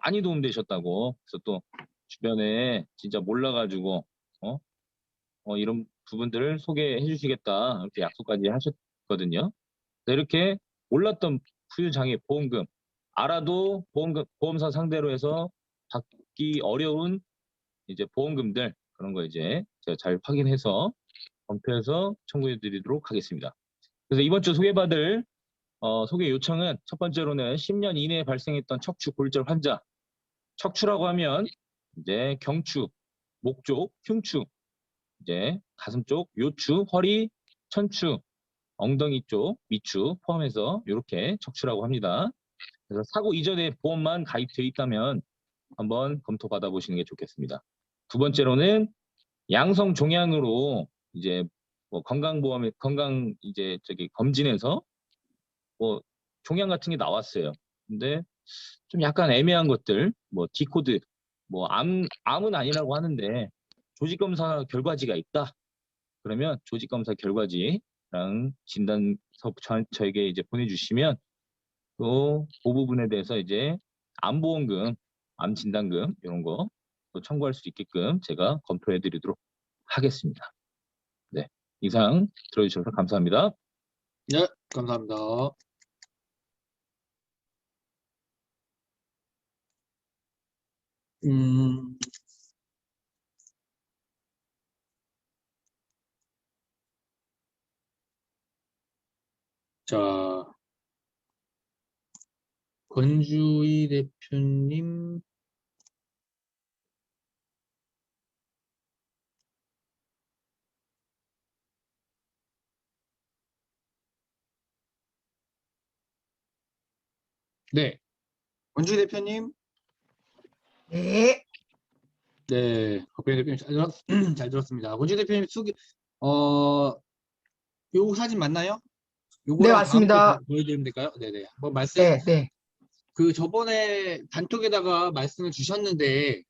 많이 도움 되셨다고. 그래서 또 주변에 진짜 몰라가지고 이런 부분들을 소개해 주시겠다 이렇게 약속까지 하셨거든요. 이렇게 몰랐던 후유장애 보험금 알아도 보험사 상대로 해서 받기 어려운 이제 보험금들 그런 거 이제 제가 잘 확인해서 검토해서 청구해 드리도록 하겠습니다. 그래서 이번 주 소개받을 소개 요청은 첫 번째로는 10년 이내에 발생했던 척추 골절 환자. 척추라고 하면 이제 경추, 목 쪽, 흉추, 이제 가슴 쪽, 요추, 허리, 천추, 엉덩이 쪽, 밑추 포함해서 이렇게 척추라고 합니다. 그래서 사고 이전에 보험만 가입되어 있다면 한번 검토 받아보시는 게 좋겠습니다. 두 번째로는 양성 종양으로 이제 뭐 건강 이제 검진에서 뭐 종양 같은 게 나왔어요. 근데 좀 약간 애매한 것들, 뭐 디코드, 뭐 암은 아니라고 하는데 조직 검사 결과지가 있다. 그러면 조직 검사 결과지랑 진단서 저에게 이제 보내주시면 또 그 부분에 대해서 이제 암보험금, 암 진단금 이런 거 또 청구할 수 있게끔 제가 검토해드리도록 하겠습니다. 네, 이상 들어주셔서 감사합니다. 네, 감사합니다. 음, 자, 권주희 대표님. 네, 권주희 대표님. 네. 네, 박병희 대표님 잘 들었습니다. 권주희 대표님 요 사진 맞나요? 네, 요거랑 다음 거 맞습니다. 보여드리면 될까요? 네네. 한번 네, 네. 그 저번에 단톡에다가 말씀을 주셨는데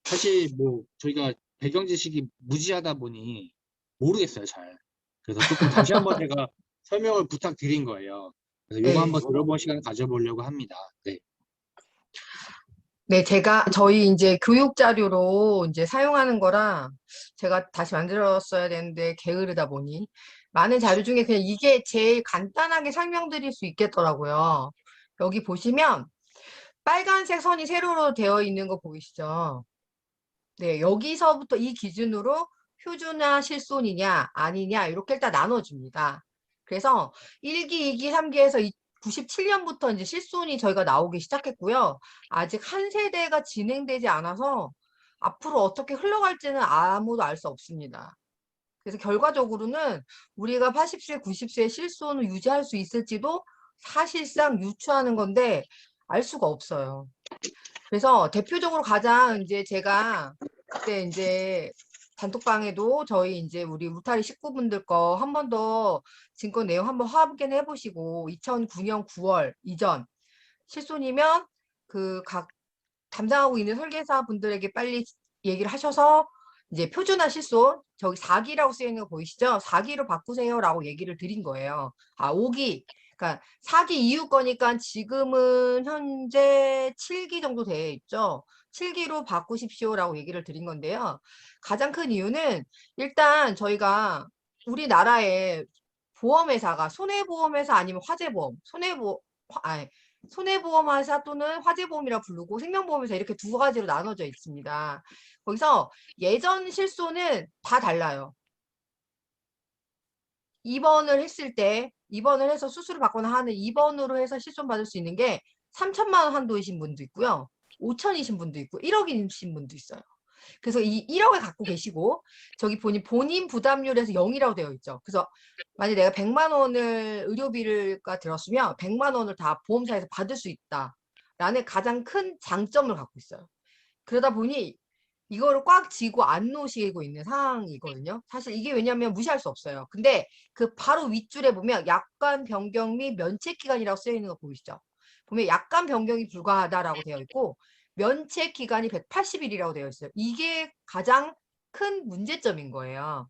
사실 뭐 저희가 배경 지식이 무지하다 보니 모르겠어요, 잘. 그래서 조금 다시 한번 제가 설명을 부탁드린 거예요. 그래서 요거 네. 한번 들어본 시간 가져보려고 합니다. 네. 네, 저희 이제 교육 자료로 이제 사용하는 거라 제가 다시 만들었어야 되는데 게으르다 보니 많은 자료 중에 그냥 이게 제일 간단하게 설명드릴 수 있겠더라고요. 여기 보시면 빨간색 선이 세로로 되어 있는 거 보이시죠? 네, 여기서부터 이 기준으로 휴주나 실손이냐 아니냐 이렇게 일단 나눠줍니다. 그래서 1기, 2기, 3기에서 97년부터 이제 실손이 저희가 나오기 시작했고요. 아직 한 세대가 진행되지 않아서 앞으로 어떻게 흘러갈지는 아무도 알 수 없습니다. 그래서 결과적으로는 우리가 80세, 90세의 실손을 유지할 수 있을지도 사실상 유추하는 건데 알 수가 없어요. 그래서 대표적으로 가장 이제 제가 그때 이제 단톡방에도 저희 이제 우리 울타리 식구분들 거 한 번 더 증거 내용 한번 확인해 보시고 2009년 9월 이전 실손이면 그 각 담당하고 있는 설계사 분들에게 빨리 얘기를 하셔서 이제 표준화 실손 저기 4기라고 쓰여 있는 거 보이시죠? 4기로 바꾸세요라고 얘기를 드린 거예요. 아, 5기. 그러니까 4기 이후 거니까 지금은 현재 7기 정도 되어 있죠. 7기로 바꾸십시오라고 얘기를 드린 건데요. 가장 큰 이유는 일단 저희가 우리나라에 보험회사가 손해보험회사 아니면 화재보험, 아니, 손해보험회사 또는 화재보험이라 부르고 생명보험에서 이렇게 두 가지로 나눠져 있습니다. 거기서 예전 실손은 다 달라요. 입원을 했을 때 입원을 해서 수술을 받거나 하는 입원으로 해서 실손 받을 수 있는 게 3천만 원 한도이신 분도 있고요. 5천이신 분도 있고 1억이신 분도 있어요. 그래서 이 1억을 갖고 계시고 저기 본인 부담률에서 0이라고 되어 있죠. 그래서 만약에 내가 100만 원을 의료비가 들었으면 100만 원을 다 보험사에서 받을 수 있다라는 가장 큰 장점을 갖고 있어요. 그러다 보니 이거를 꽉 쥐고 안 놓으시고 있는 상황이거든요. 사실 이게 왜냐면 무시할 수 없어요. 근데 그 바로 윗줄에 보면 약관 변경 및 면책 기간이라고 쓰여 있는 거 보이시죠? 보면 약관 변경이 불가하다라고 되어 있고 면책 기간이 180일이라고 되어 있어요. 이게 가장 큰 문제점인 거예요.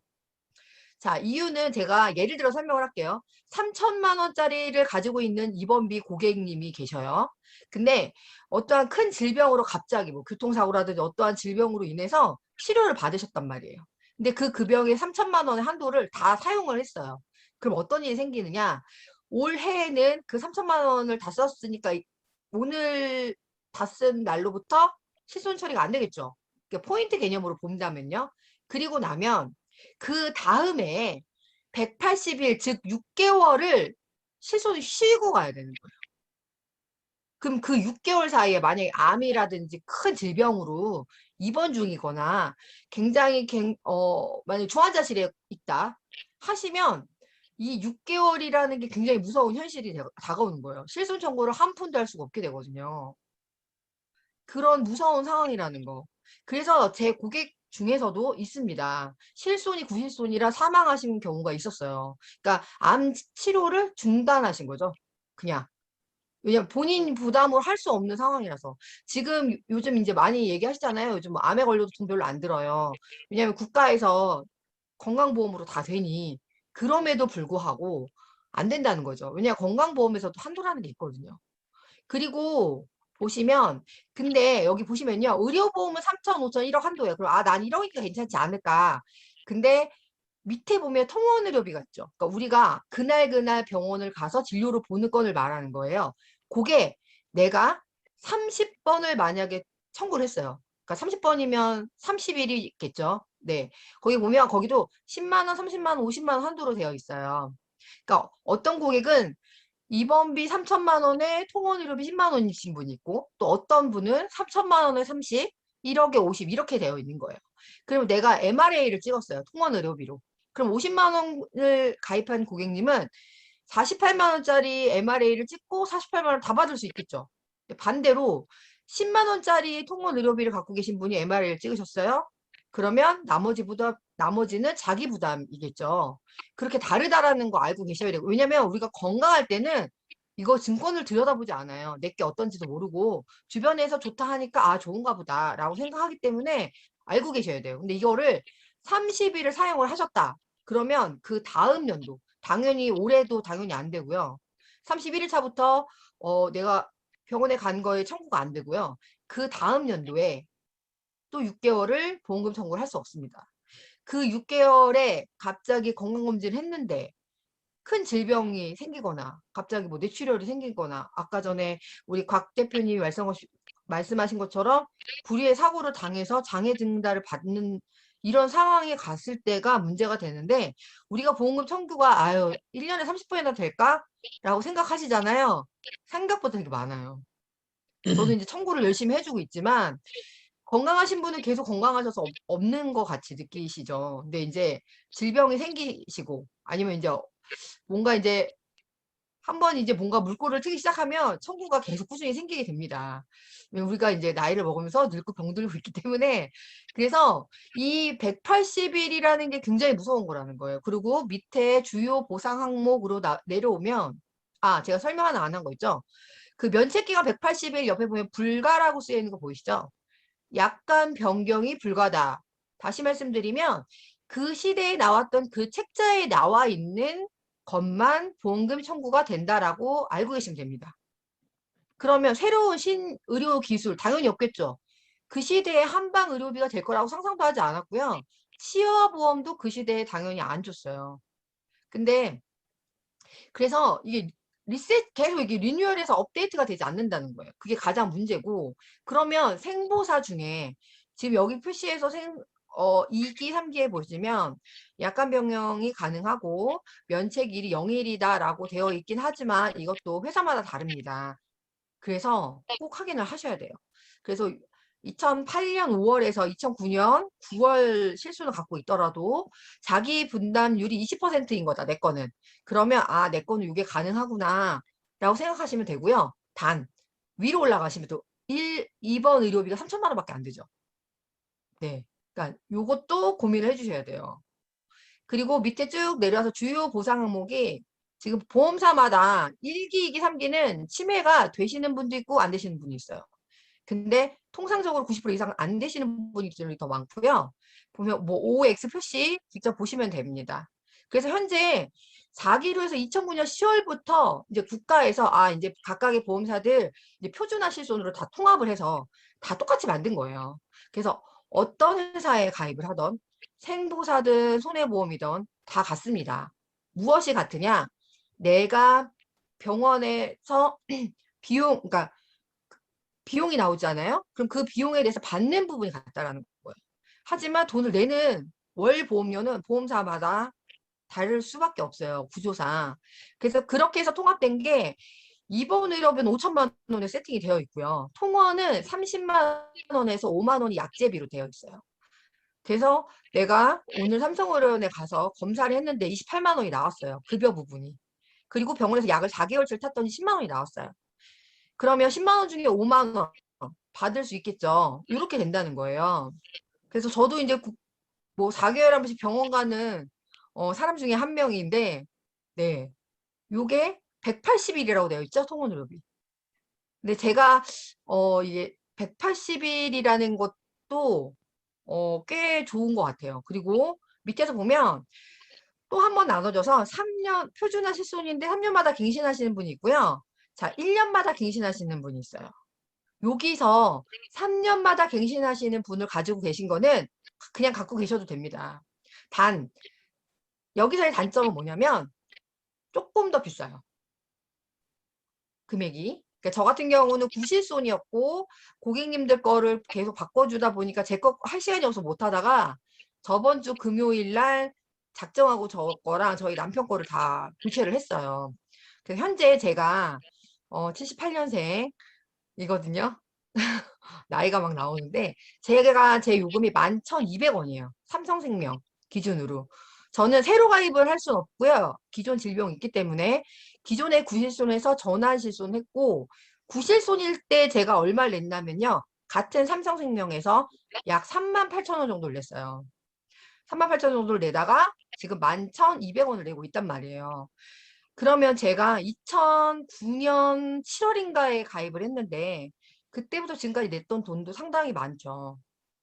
자, 이유는 제가 예를 들어 설명을 할게요. 3천만 원짜리를 가지고 있는 입원비 고객님이 계셔요. 근데 어떠한 큰 질병으로 갑자기 뭐 교통사고라든지 어떠한 질병으로 인해서 치료를 받으셨단 말이에요. 근데 그 급여의 3천만 원의 한도를 다 사용을 했어요. 그럼 어떤 일이 생기느냐? 올해에는 그 3천만 원을 다 썼으니까 오늘 다 쓴 날로부터 실손 처리가 안 되겠죠. 그러니까 포인트 개념으로 본다면요. 그리고 나면 그 다음에 180일, 즉 6개월을 실손을 쉬고 가야 되는 거예요. 그럼 그 6개월 사이에 만약에 암이라든지 큰 질병으로 입원 중이거나 굉장히 만약에 중환자실에 있다 하시면 이 6개월이라는 게 굉장히 무서운 현실이 다가오는 거예요. 실손 청구를 한 푼도 할 수가 없게 되거든요. 그런 무서운 상황이라는 거. 그래서 제 고객 중에서도 있습니다. 실손이 구실손이라 사망하신 경우가 있었어요. 그러니까 암 치료를 중단하신 거죠. 그냥. 왜냐면 본인 부담으로 할 수 없는 상황이라서. 지금 요즘 이제 많이 얘기하시잖아요. 요즘 뭐 암에 걸려도 돈 별로 안 들어요. 왜냐면 국가에서 건강보험으로 다 되니 그럼에도 불구하고 안 된다는 거죠. 왜냐면 건강보험에서도 한도라는 게 있거든요. 그리고 보시면 근데 여기 보시면요. 의료보험은 3천, 5천, 1억 한도예요. 그럼 난 1억이니까 괜찮지 않을까. 근데 밑에 보면 통원의료비가 있죠. 그러니까 우리가 그날 병원을 가서 진료를 보는 건을 말하는 거예요. 그게 내가 30번을 만약에 청구를 했어요. 그러니까 30번이면 30일이 있겠죠. 네. 거기 보면 거기도 10만 원, 30만 원, 50만 원 한도로 되어 있어요. 그러니까 어떤 고객은 입원비 3천만 원에 통원의료비 10만 원이신 분이 있고 또 어떤 분은 3천만 원에 30, 1억에 50 이렇게 되어 있는 거예요. 그럼 내가 MRA를 찍었어요. 통원의료비로. 그럼 50만 원을 가입한 고객님은 48만 원짜리 MRA를 찍고 48만 원 다 받을 수 있겠죠. 반대로 10만 원짜리 통원 의료비를 갖고 계신 분이 MRA를 찍으셨어요. 그러면 나머지는 자기 부담이겠죠. 그렇게 다르다라는 거 알고 계셔야 되고. 왜냐면 우리가 건강할 때는 이거 증권을 들여다보지 않아요. 내게 어떤지도 모르고 주변에서 좋다 하니까 좋은가 보다라고 생각하기 때문에 알고 계셔야 돼요. 근데 이거를 30일을 사용을 하셨다. 그러면 그 다음 연도 당연히 올해도 당연히 안 되고요. 31일 차부터 내가 병원에 간 거에 청구가 안 되고요. 그 다음 연도에 또 6개월을 보험금 청구를 할 수 없습니다. 그 6개월에 갑자기 건강검진을 했는데 큰 질병이 생기거나 갑자기 뭐 뇌출혈이 생기거나 아까 전에 우리 곽 대표님이 말씀하신 것처럼 불의의 사고를 당해서 장애 증가를 받는 이런 상황에 갔을 때가 문제가 되는데 우리가 보험금 청구가 1년에 30번이나 될까? 라고 생각하시잖아요. 생각보다 되게 많아요. 저도 이제 청구를 열심히 해주고 있지만 건강하신 분은 계속 건강하셔서 없는 것 같이 느끼시죠. 근데 이제 질병이 생기시고 아니면 이제 뭔가 이제 한번 이제 뭔가 물꼬를 트기 시작하면 청구가 계속 꾸준히 생기게 됩니다. 우리가 이제 나이를 먹으면서 늙고 병들고 있기 때문에 그래서 이 180일이라는 게 굉장히 무서운 거라는 거예요. 그리고 밑에 주요 보상 항목으로 내려오면 제가 설명 하나 안 한 거 있죠? 그 면책기간 180일 옆에 보면 불가라고 쓰여 있는 거 보이시죠? 약관 변경이 불가다. 다시 말씀드리면 그 시대에 나왔던 그 책자에 나와 있는 것만 보험금 청구가 된다라고 알고 계시면 됩니다. 그러면 새로운 신의료 기술 당연히 없겠죠. 그 시대에 한방 의료비가 될 거라고 상상도 하지 않았고요. 치아보험도 그 시대에 당연히 안 줬어요. 근데 그래서 이게 리셋 계속 이게 리뉴얼해서 업데이트가 되지 않는다는 거예요. 그게 가장 문제고 그러면 생보사 중에 지금 여기 표시해서 2기, 3기에 보시면 약관 변경이 가능하고 면책일이 0일이다라고 되어 있긴 하지만 이것도 회사마다 다릅니다. 그래서 꼭 확인을 하셔야 돼요. 그래서 2008년 5월에서 2009년 9월 실수는 갖고 있더라도 자기 분담률이 20%인 거다, 내 거는. 그러면 아, 내 거는 이게 가능하구나 라고 생각하시면 되고요. 단 위로 올라가시면 또 2번 의료비가 3천만 원밖에 안 되죠. 네, 그러니까 요것도 고민을 해주셔야 돼요. 그리고 밑에 쭉 내려와서 주요 보상 항목이 지금 보험사마다 1기, 2기, 3기는 치매가 되시는 분도 있고 안 되시는 분이 있어요. 근데 통상적으로 90% 이상 안 되시는 분들이 더 많고요. 보면 뭐 OX 표시 직접 보시면 됩니다. 그래서 현재 4기로 해서 2009년 10월부터 이제 국가에서 이제 각각의 보험사들 이제 표준화 실손으로 다 통합을 해서 다 똑같이 만든 거예요. 그래서 어떤 회사에 가입을 하던 생보사든 손해보험이든 다 같습니다. 무엇이 같으냐? 내가 병원에서 그러니까 비용이 나오잖아요. 그럼 그 비용에 대해서 받는 부분이 같다라는 거예요. 하지만 돈을 내는 월 보험료는 보험사마다 다를 수밖에 없어요. 구조상. 그래서 그렇게 해서 통합된 게 입원 의료비는 5천만 원에 세팅이 되어 있고요. 통원은 30만 원에서 5만 원이 약제비로 되어 있어요. 그래서 내가 오늘 삼성의료원에 가서 검사를 했는데 28만 원이 나왔어요. 급여 부분이. 그리고 병원에서 약을 4개월치를 탔더니 10만 원이 나왔어요. 그러면 10만 원 중에 5만 원 받을 수 있겠죠. 이렇게 된다는 거예요. 그래서 저도 이제 뭐 4개월에 한 번씩 병원 가는 사람 중에 한 명인데, 네, 요게 180일이라고 되어 있죠, 통원의료비. 근데 제가 이게 180일이라는 것도 꽤 좋은 것 같아요. 그리고 밑에서 보면 또 한 번 나눠져서 3년 표준화 실손인데 3년마다 갱신하시는 분이 있고요. 자, 1년마다 갱신하시는 분이 있어요. 여기서 3년마다 갱신하시는 분을 가지고 계신 거는 그냥 갖고 계셔도 됩니다. 단 여기서의 단점은 뭐냐면 조금 더 비싸요. 금액이. 그러니까 저 같은 경우는 구실손이었고 고객님들 거를 계속 바꿔주다 보니까 제 거 할 시간이 없어서 못하다가 저번 주 금요일 날 작정하고 저 거랑 저희 남편 거를 다 교체를 했어요. 그래서 현재 제가 78년생이거든요. 나이가 막 나오는데 제가 제 요금이 11,200원이에요. 삼성생명 기준으로. 저는 새로 가입을 할 수는 없고요. 기존 질병이 있기 때문에 기존의 구실손에서 전환실손했고 구실손일 때 제가 얼마를 냈냐면요. 같은 삼성생명에서 약 38,000원 정도를 냈어요. 38,000원 정도를 내다가 지금 11,200원을 내고 있단 말이에요. 그러면 제가 2009년 7월인가에 가입을 했는데 그때부터 지금까지 냈던 돈도 상당히 많죠.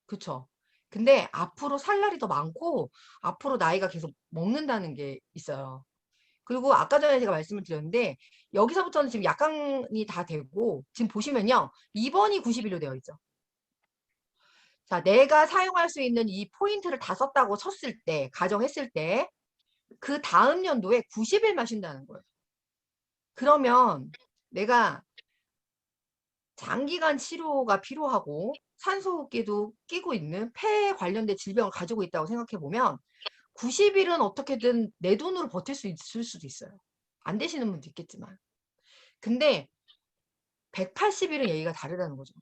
그쵸? 근데 앞으로 살 날이 더 많고 앞으로 나이가 계속 먹는다는 게 있어요. 그리고 아까 전에 제가 말씀을 드렸는데 여기서부터는 지금 약관이 다 되고 지금 보시면요. 2번이 90일로 되어 있죠. 자, 내가 사용할 수 있는 이 포인트를 다 썼다고 쳤을 때, 가정했을 때 그 다음 연도에 90일만 쉰다는 거예요. 그러면 내가 장기간 치료가 필요하고 산소호흡기도 끼고 있는 폐에 관련된 질병을 가지고 있다고 생각해 보면 90일은 어떻게든 내 돈으로 버틸 수 있을 수도 있어요. 안 되시는 분도 있겠지만. 근데 180일은 얘기가 다르다는 거죠.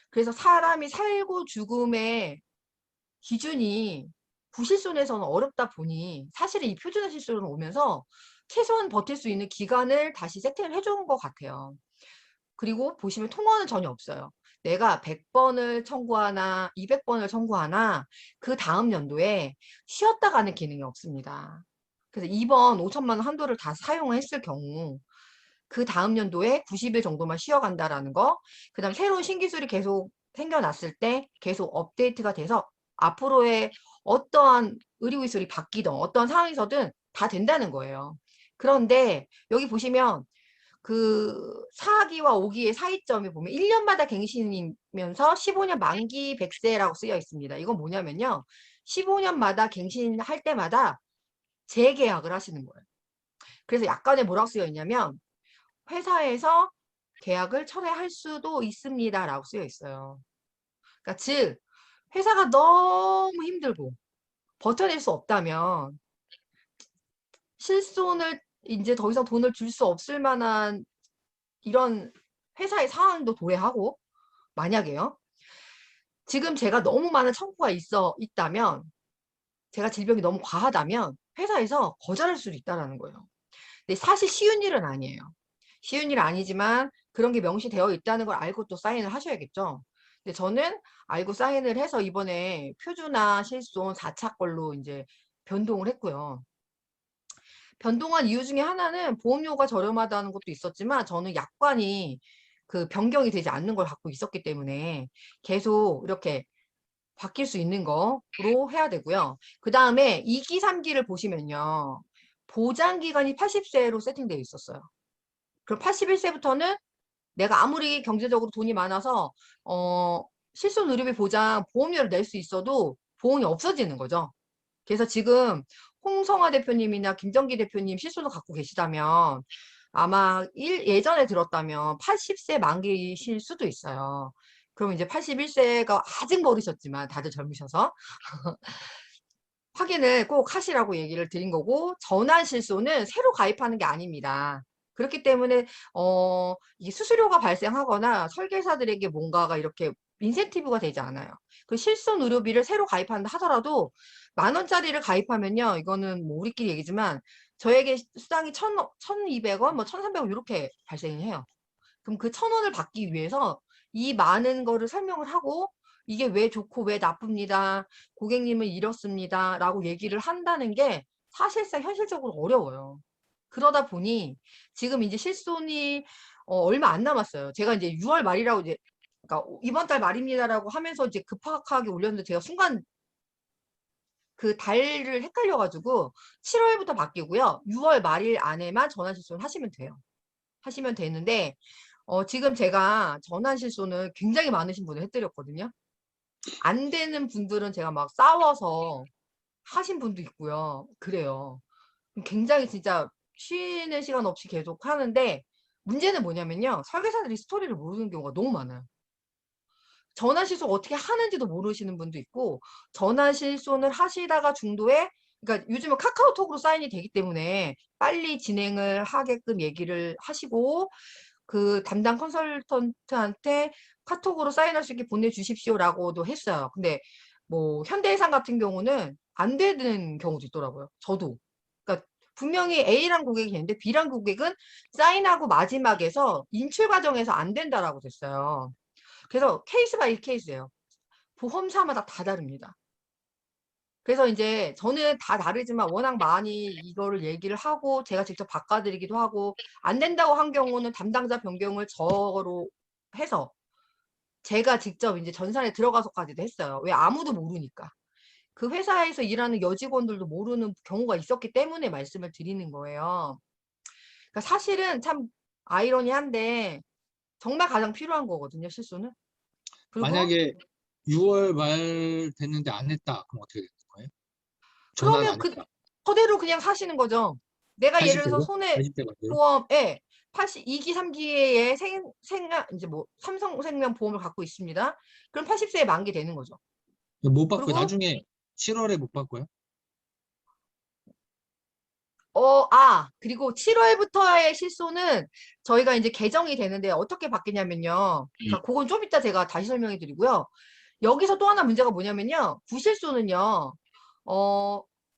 그래서 사람이 살고 죽음의 기준이 구실손에서는 어렵다 보니 사실은 이 표준화 실손으로 오면서 최소한 버틸 수 있는 기간을 다시 세팅을 해주는 것 같아요. 그리고 보시면 통원은 전혀 없어요. 내가 100번을 청구하나 200번을 청구하나 그 다음 연도에 쉬었다 가는 기능이 없습니다. 그래서 이번 5천만 원 한도를 다 사용했을 경우 그 다음 연도에 90일 정도만 쉬어간다라는 거, 그 다음 새로운 신기술이 계속 생겨났을 때 계속 업데이트가 돼서 앞으로의 어떠한 의료기술이 바뀌든 어떤 상황에서든 다 된다는 거예요. 그런데 여기 보시면 그 4기와 5기의 사이점에 보면 1년마다 갱신이면서 15년 만기 100세라고 쓰여 있습니다. 이건 뭐냐면요. 15년마다 갱신할 때마다 재계약을 하시는 거예요. 그래서 약관에 뭐라고 쓰여 있냐면 회사에서 계약을 철회할 수도 있습니다라고 쓰여 있어요. 그러니까 즉 회사가 너무 힘들고 버텨낼 수 없다면 실손을 이제 더 이상 돈을 줄 수 없을 만한 이런 회사의 상황도 도래하고 만약에요. 지금 제가 너무 많은 청구가 있다면 제가 질병이 너무 과하다면 회사에서 거절할 수도 있다는 거예요. 근데 사실 쉬운 일은 아니에요. 쉬운 일은 아니지만 그런 게 명시되어 있다는 걸 알고 또 사인을 하셔야겠죠. 근데 저는 알고 사인을 해서 이번에 표준화 실손 4차 걸로 이제 변동을 했고요. 변동한 이유 중에 하나는 보험료가 저렴하다는 것도 있었지만 저는 약관이 그 변경이 되지 않는 걸 갖고 있었기 때문에 계속 이렇게 바뀔 수 있는 거로 해야 되고요. 그 다음에 2기, 3기를 보시면요. 보장기간이 80세로 세팅되어 있었어요. 그럼 81세부터는 내가 아무리 경제적으로 돈이 많아서 실손 의료비 보장 보험료를 낼 수 있어도 보험이 없어지는 거죠. 그래서 지금 홍성화 대표님이나 김정기 대표님 실손을 갖고 계시다면 아마 예전에 들었다면 80세 만기실 수도 있어요. 그럼 이제 81세가 아직 모르셨지만 다들 젊으셔서 확인을 꼭 하시라고 얘기를 드린 거고 전환 실손은 새로 가입하는 게 아닙니다. 그렇기 때문에 이 수수료가 발생하거나 설계사들에게 뭔가가 이렇게 인센티브가 되지 않아요. 그 실손 의료비를 새로 가입한다 하더라도 10,000원짜리를 가입하면요. 이거는 뭐 우리끼리 얘기지만 저에게 수당이 1,200원, 뭐 1,300원 이렇게 발생이 해요. 그럼 그 1,000원을 받기 위해서 이 많은 거를 설명을 하고 이게 왜 좋고 왜 나쁩니다. 고객님은 이렇습니다. 라고 얘기를 한다는 게 사실상 현실적으로 어려워요. 그러다 보니 지금 이제 실손이 얼마 안 남았어요. 제가 이제 6월 말이라고 이제 그러니까 이번 달 말입니다라고 하면서 이제 급하게 올렸는데 제가 순간 그 달을 헷갈려가지고 7월부터 바뀌고요. 6월 말일 안에만 전환 실손을 하시면 돼요. 하시면 되는데 지금 제가 전환 실손을 굉장히 많으신 분을 해드렸거든요. 안 되는 분들은 제가 막 싸워서 하신 분도 있고요. 그래요. 굉장히 진짜 쉬는 시간 없이 계속 하는데 문제는 뭐냐면요. 설계사들이 스토리를 모르는 경우가 너무 많아요. 전환 실손 어떻게 하는지도 모르시는 분도 있고 전환 실손을 하시다가 중도에 그러니까 요즘은 카카오톡으로 사인이 되기 때문에 빨리 진행을 하게끔 얘기를 하시고 그 담당 컨설턴트한테 카톡으로 사인할 수 있게 보내주십시오라고도 했어요. 근데 뭐 현대해상 같은 경우는 안 되는 경우도 있더라고요. 저도. 그러니까 분명히 A란 고객이 있는데 B란 고객은 사인하고 마지막에서 인출 과정에서 안 된다라고 됐어요. 그래서 케이스 바이 케이스예요. 보험사마다 다 다릅니다. 그래서 이제 저는 다 다르지만 워낙 많이 이거를 얘기를 하고 제가 직접 바꿔드리기도 하고 안 된다고 한 경우는 담당자 변경을 저로 해서 제가 직접 이제 전산에 들어가서까지도 했어요. 왜 아무도 모르니까. 그 회사에서 일하는 여직원들도 모르는 경우가 있었기 때문에 말씀을 드리는 거예요. 그러니까 사실은 참 아이러니한데 정말 가장 필요한 거거든요, 실수는. 그리고 만약에 6월 말 됐는데 안 했다. 그럼 어떻게 되는 거예요? 전환 그러면 안 그 했다. 그대로 그냥 사시는 거죠. 내가 예를 들어서 80대로? 손해보험에 80대 2기, 3기에 생명 이제 뭐 삼성생명 보험을 갖고 있습니다. 그럼 80세에 만기 되는 거죠. 못 바꿔요. 그리고 나중에 7월에 못 바꿔요? 그리고 7월부터의 실손은 저희가 이제 개정이 되는데 어떻게 바뀌냐면요. 그러니까 그건 좀 이따 제가 다시 설명해 드리고요. 여기서 또 하나 문제가 뭐냐면요. 구실손은요.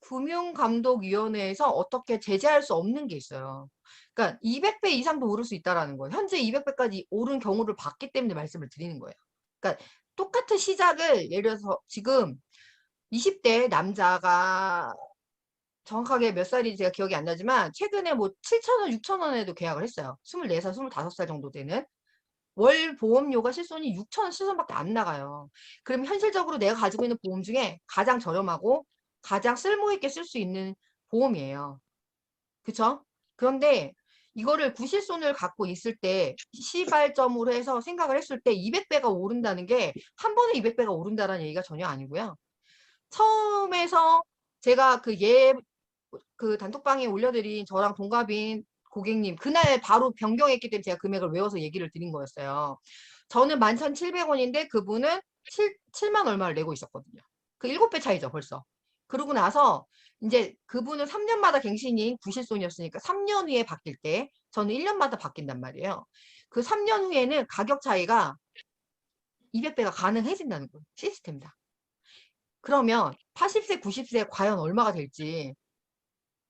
금융감독위원회에서 어떻게 제재할 수 없는 게 있어요. 그러니까 200배 이상도 오를 수 있다라는 거예요. 현재 200배까지 오른 경우를 봤기 때문에 말씀을 드리는 거예요. 그러니까 똑같은 시작을 예를 들어서 지금 20대 남자가 정확하게 몇 살인지 제가 기억이 안 나지만 최근에 뭐 7,000원, 6,000원에도 계약을 했어요. 24살, 25살 정도 되는. 월 보험료가 실손이 6,000원 실손밖에 안 나가요. 그럼 현실적으로 내가 가지고 있는 보험 중에 가장 저렴하고 가장 쓸모있게 쓸 수 있는 보험이에요. 그쵸? 그런데 이거를 구실손을 갖고 있을 때 시발점으로 해서 생각을 했을 때 200배가 오른다는 게 한 번에 200배가 오른다는 얘기가 전혀 아니고요. 처음에서 제가 그 단톡방에 올려드린 저랑 동갑인 고객님, 그날 바로 변경했기 때문에 제가 금액을 외워서 얘기를 드린 거였어요. 저는 11,700원인데 그분은 7만 얼마를 내고 있었거든요. 그 7배 차이죠, 벌써. 그러고 나서 이제 그분은 3년마다 갱신인 구실손이었으니까 3년 후에 바뀔 때 저는 1년마다 바뀐단 말이에요. 그 3년 후에는 가격 차이가 200배가 가능해진다는 거예요. 시스템이다. 그러면 80세, 90세 과연 얼마가 될지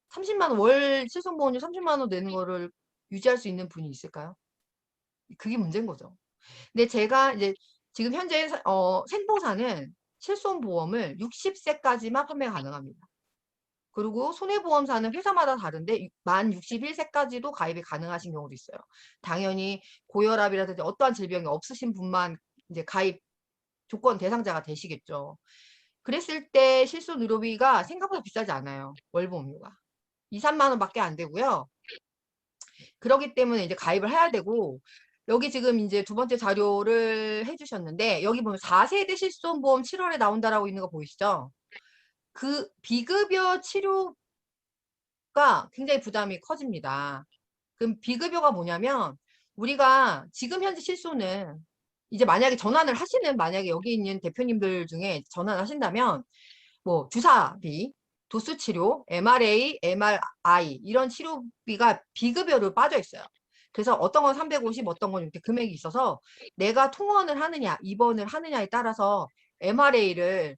30만 원, 월 실손보험료 30만 원 내는 거를 유지할 수 있는 분이 있을까요? 그게 문제인 거죠. 근데 제가 이제 지금 현재 생보사는 실손보험을 60세까지만 판매 가능합니다. 그리고 손해보험사는 회사마다 다른데 만 61세까지도 가입이 가능하신 경우도 있어요. 당연히 고혈압이라든지 어떠한 질병이 없으신 분만 이제 가입 조건 대상자가 되시겠죠. 그랬을 때 실손 의료비가 생각보다 비싸지 않아요. 월보험료가. 2, 3만 원밖에 안 되고요. 그렇기 때문에 이제 가입을 해야 되고 여기 지금 이제 두 번째 자료를 해주셨는데 여기 보면 4세대 실손보험 7월에 나온다라고 있는 거 보이시죠? 그 비급여 치료가 굉장히 부담이 커집니다. 그럼 비급여가 뭐냐면 우리가 지금 현재 실손은 이제 만약에 전환을 하시는 만약에 여기 있는 대표님들 중에 전환하신다면 뭐 주사비, 도수치료, MRA, MRI 이런 치료비가 비급여로 빠져 있어요. 그래서 어떤 건 350, 어떤 건 이렇게 금액이 있어서 내가 통원을 하느냐, 입원을 하느냐에 따라서 MRA를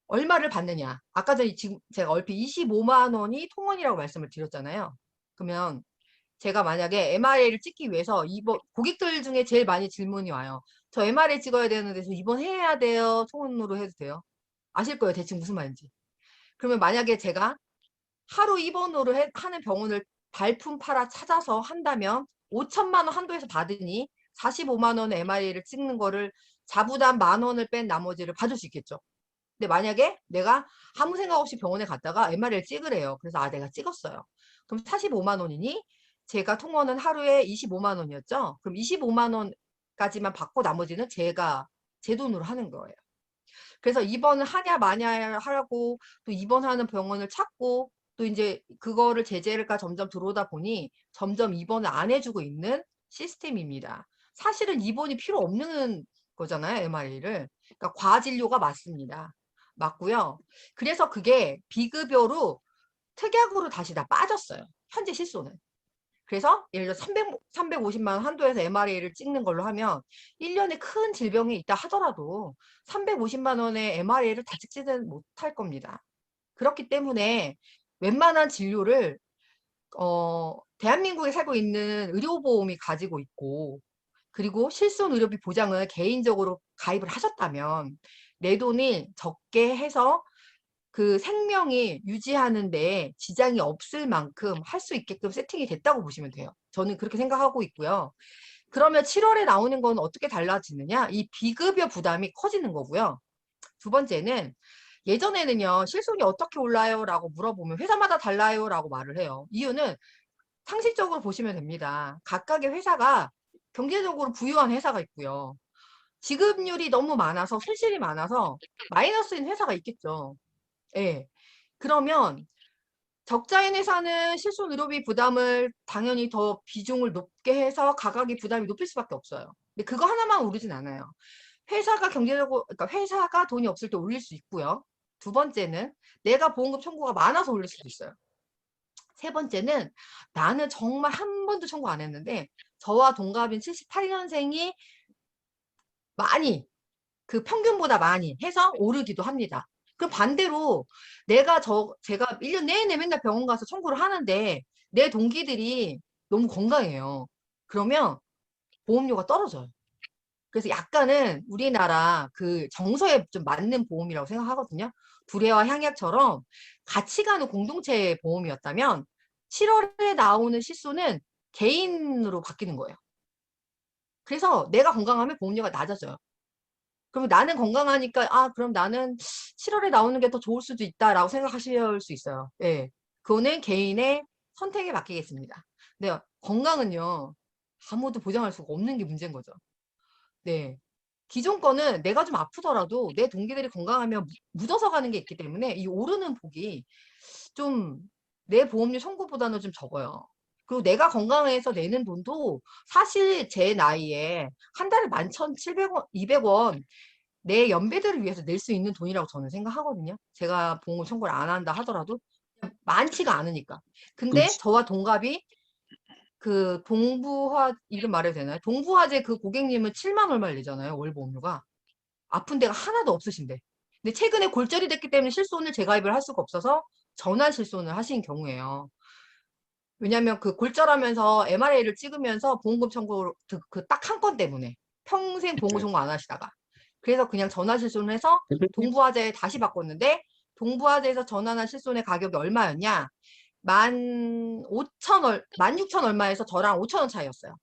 얼마를 받느냐. 아까 전에 지금 제가 얼핏 25만 원이 통원이라고 말씀을 드렸잖아요. 그러면 제가 만약에 MRA를 찍기 위해서 고객들 중에 제일 많이 질문이 와요. 저 MRA 찍어야 되는데 저 입원해야 돼요? 통원으로 해도 돼요? 아실 거예요. 대충 무슨 말인지. 그러면 만약에 제가 하루 입원으로 하는 병원을 발품 팔아 찾아서 한다면 5천만 원 한도에서 받으니 45만 원 MRA를 찍는 거를 자부담 10,000원을 뺀 나머지를 받을 수 있겠죠. 근데 만약에 내가 아무 생각 없이 병원에 갔다가 MRA를 찍으래요. 그래서 내가 찍었어요. 그럼 45만 원이니 제가 통원은 하루에 25만 원이었죠. 그럼 25만 원까지만 받고 나머지는 제가 제 돈으로 하는 거예요. 그래서 입원을 하냐 마냐 하라고 또 입원하는 병원을 찾고 또 이제 그거를 제재가 점점 들어오다 보니 점점 입원을 안 해주고 있는 시스템입니다. 사실은 입원이 필요 없는 거잖아요, MRA를. 그러니까 과진료가 맞습니다. 맞고요. 그래서 그게 비급여로 특약으로 다시 다 빠졌어요. 현재 실손은. 그래서 예를 들어 350만 원 한도에서 MRA를 찍는 걸로 하면 1년에 큰 질병이 있다 하더라도 350만 원의 MRA를 다 찍지는 못할 겁니다. 그렇기 때문에 웬만한 진료를 대한민국에 살고 있는 의료보험이 가지고 있고 그리고 실손 의료비 보장을 개인적으로 가입을 하셨다면 내 돈이 적게 해서 그 생명이 유지하는 데 지장이 없을 만큼 할 수 있게끔 세팅이 됐다고 보시면 돼요. 저는 그렇게 생각하고 있고요. 그러면 7월에 나오는 건 어떻게 달라지느냐? 이 비급여 부담이 커지는 거고요. 두 번째는 예전에는요. 실손이 어떻게 올라요? 라고 물어보면 회사마다 달라요? 라고 말을 해요. 이유는 상식적으로 보시면 됩니다. 각각의 회사가 경제적으로 부유한 회사가 있고요. 지급률이 너무 많아서 손실이 많아서 마이너스인 회사가 있겠죠. 예. 그러면 적자인 회사는 실손 의료비 부담을 당연히 더 비중을 높게 해서 가각이 부담이 높을 수밖에 없어요. 근데 그거 하나만 오르진 않아요. 회사가 경제적으로, 그러니까 회사가 돈이 없을 때 올릴 수 있고요. 두 번째는 내가 보험금 청구가 많아서 올릴 수도 있어요. 세 번째는 나는 정말 한 번도 청구 안 했는데 저와 동갑인 78년생이 많이 그 평균보다 많이 해서 오르기도 합니다. 그럼 반대로 제가 1년 내내 맨날 병원 가서 청구를 하는데 내 동기들이 너무 건강해요. 그러면 보험료가 떨어져요. 그래서 약간은 우리나라 그 정서에 좀 맞는 보험이라고 생각하거든요. 두레와 향약처럼 같이 가는 공동체 보험이었다면 7월에 나오는 실손은 개인으로 바뀌는 거예요. 그래서 내가 건강하면 보험료가 낮아져요. 그럼 나는 건강하니까 그럼 나는 7월에 나오는 게 더 좋을 수도 있다라고 생각하실 수 있어요. 예. 그거는 개인의 선택에 맡기겠습니다. 네, 건강은요. 아무도 보장할 수가 없는 게 문제인 거죠. 네. 기존 거는 내가 좀 아프더라도 내 동기들이 건강하면 묻어서 가는 게 있기 때문에 이 오르는 폭이 좀 내 보험료 청구보다는 좀 적어요. 그리고 내가 건강해서 내는 돈도 사실 제 나이에 한 달에 11,700원, 200원 내 연배들을 위해서 낼 수 있는 돈이라고 저는 생각하거든요. 제가 보험을 청구를 안 한다 하더라도 많지가 않으니까. 근데 그렇지. 저와 동갑이 그 이름 말해도 되나요? 동부화재 그 고객님은 7만 얼마를 내잖아요. 월 보험료가. 아픈 데가 하나도 없으신데. 근데 최근에 골절이 됐기 때문에 실손을 재가입을 할 수가 없어서 전환 실손을 하신 경우예요. 왜냐하면 그 골절하면서 MRA를 찍으면서 보험금 청구 그 딱 한 건 때문에 평생 보험금 청구 안 하시다가 그래서 그냥 전환 실손을 해서 대표님? 동부화재에 다시 바꿨는데 동부화재에서 전환한 실손의 가격이 얼마였냐? 16,000 얼마에서 저랑 5,000원 차이였어요.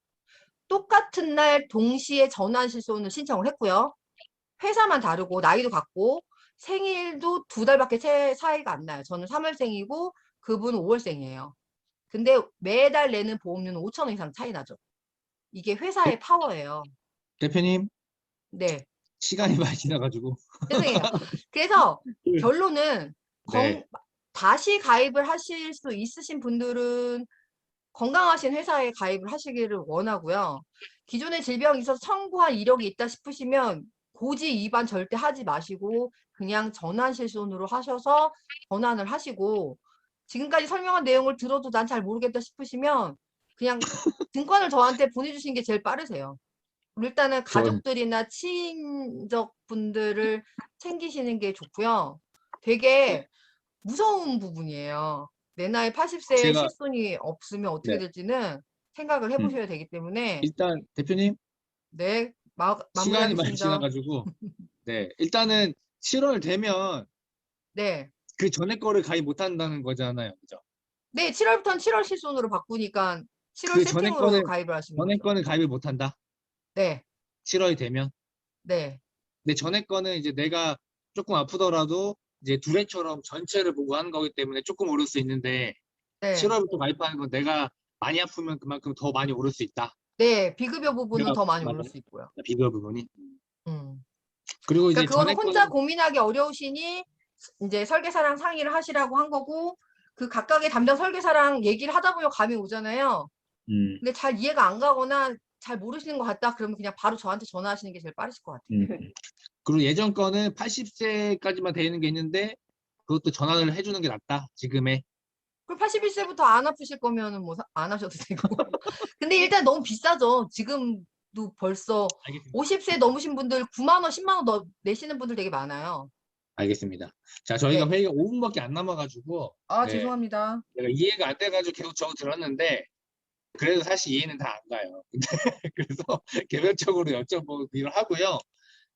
똑같은 날 동시에 전환 실손을 신청을 했고요. 회사만 다르고 나이도 같고 생일도 2달밖에 차이가 안 나요. 저는 3월생이고 그분은 5월생이에요. 근데 매달 내는 보험료는 5,000원 이상 차이 나죠. 이게 회사의 파워예요. 대표님, 네, 시간이 많이 지나가지고. 죄송해요. 그래서 결론은 네. 다시 가입을 하실 수 있으신 분들은 건강하신 회사에 가입을 하시기를 원하고요. 기존에 질병이 있어서 청구한 이력이 있다 싶으시면 고지 위반 절대 하지 마시고 그냥 전환 실손으로 하셔서 전환을 하시고 지금까지 설명한 내용을 들어도 난 잘 모르겠다 싶으시면 그냥 증권을 저한테 보내주신 게 제일 빠르세요. 일단은 가족들이나 친척분들을 챙기시는 게 좋고요. 되게 무서운 부분이에요. 내 나이 80세에 제가 실손이 없으면 어떻게 네. 될지는 생각을 해보셔야 되기 때문에 일단 대표님 네, 시간이 많이 마무리하겠습니다. 지나가지고 네 일단은 7월 되면 네. 그 전에 거를 가입 못 한다는 거잖아요, 그죠? 네, 7월부터는 7월 실손으로 바꾸니까 7월 그 전에 세팅으로 가입을 하시는 전에 거죠. 거는 가입을 못 한다. 네, 7월이 되면. 네, 근데 전에 거는 이제 내가 조금 아프더라도 이제 두뇌처럼 전체를 보고 하는 거기 때문에 조금 오를 수 있는데 네. 7월부터 가입하는 건 내가 많이 아프면 그만큼 더 많이 오를 수 있다. 네, 비급여 부분은 내가 더 많이 맞아요? 오를 수 있고요. 비교 부분이. 그러니까 그리고 이제 그거는 전에 혼자 거는 고민하기 어려우시니 이제 설계사랑 상의를 하시라고 한 거고 그 각각의 담당 설계사랑 얘기를 하다 보면 감이 오잖아요. 근데 잘 이해가 안 가거나 잘 모르시는 것 같다 그러면 그냥 바로 저한테 전화하시는 게 제일 빠르실 것 같아요. 그리고 예전 거는 80세까지만 되는 게 있는데 그것도 전환을 해주는 게 낫다. 지금의. 그럼 81세부터 안 아프실 거면은 뭐 안 하셔도 되고. 근데 일단 너무 비싸죠. 지금도 벌써 알겠습니다. 50세 넘으신 분들 9만 원, 10만 원 내시는 분들 되게 많아요. 알겠습니다. 자, 저희가 네. 회의가 5분밖에 안 남아가지고 아, 네, 죄송합니다. 내가 이해가 안 돼가지고 계속 적어 들었는데 그래도 사실 이해는 다 안 가요. 그래서 개별적으로 여쭤보기로 하고요.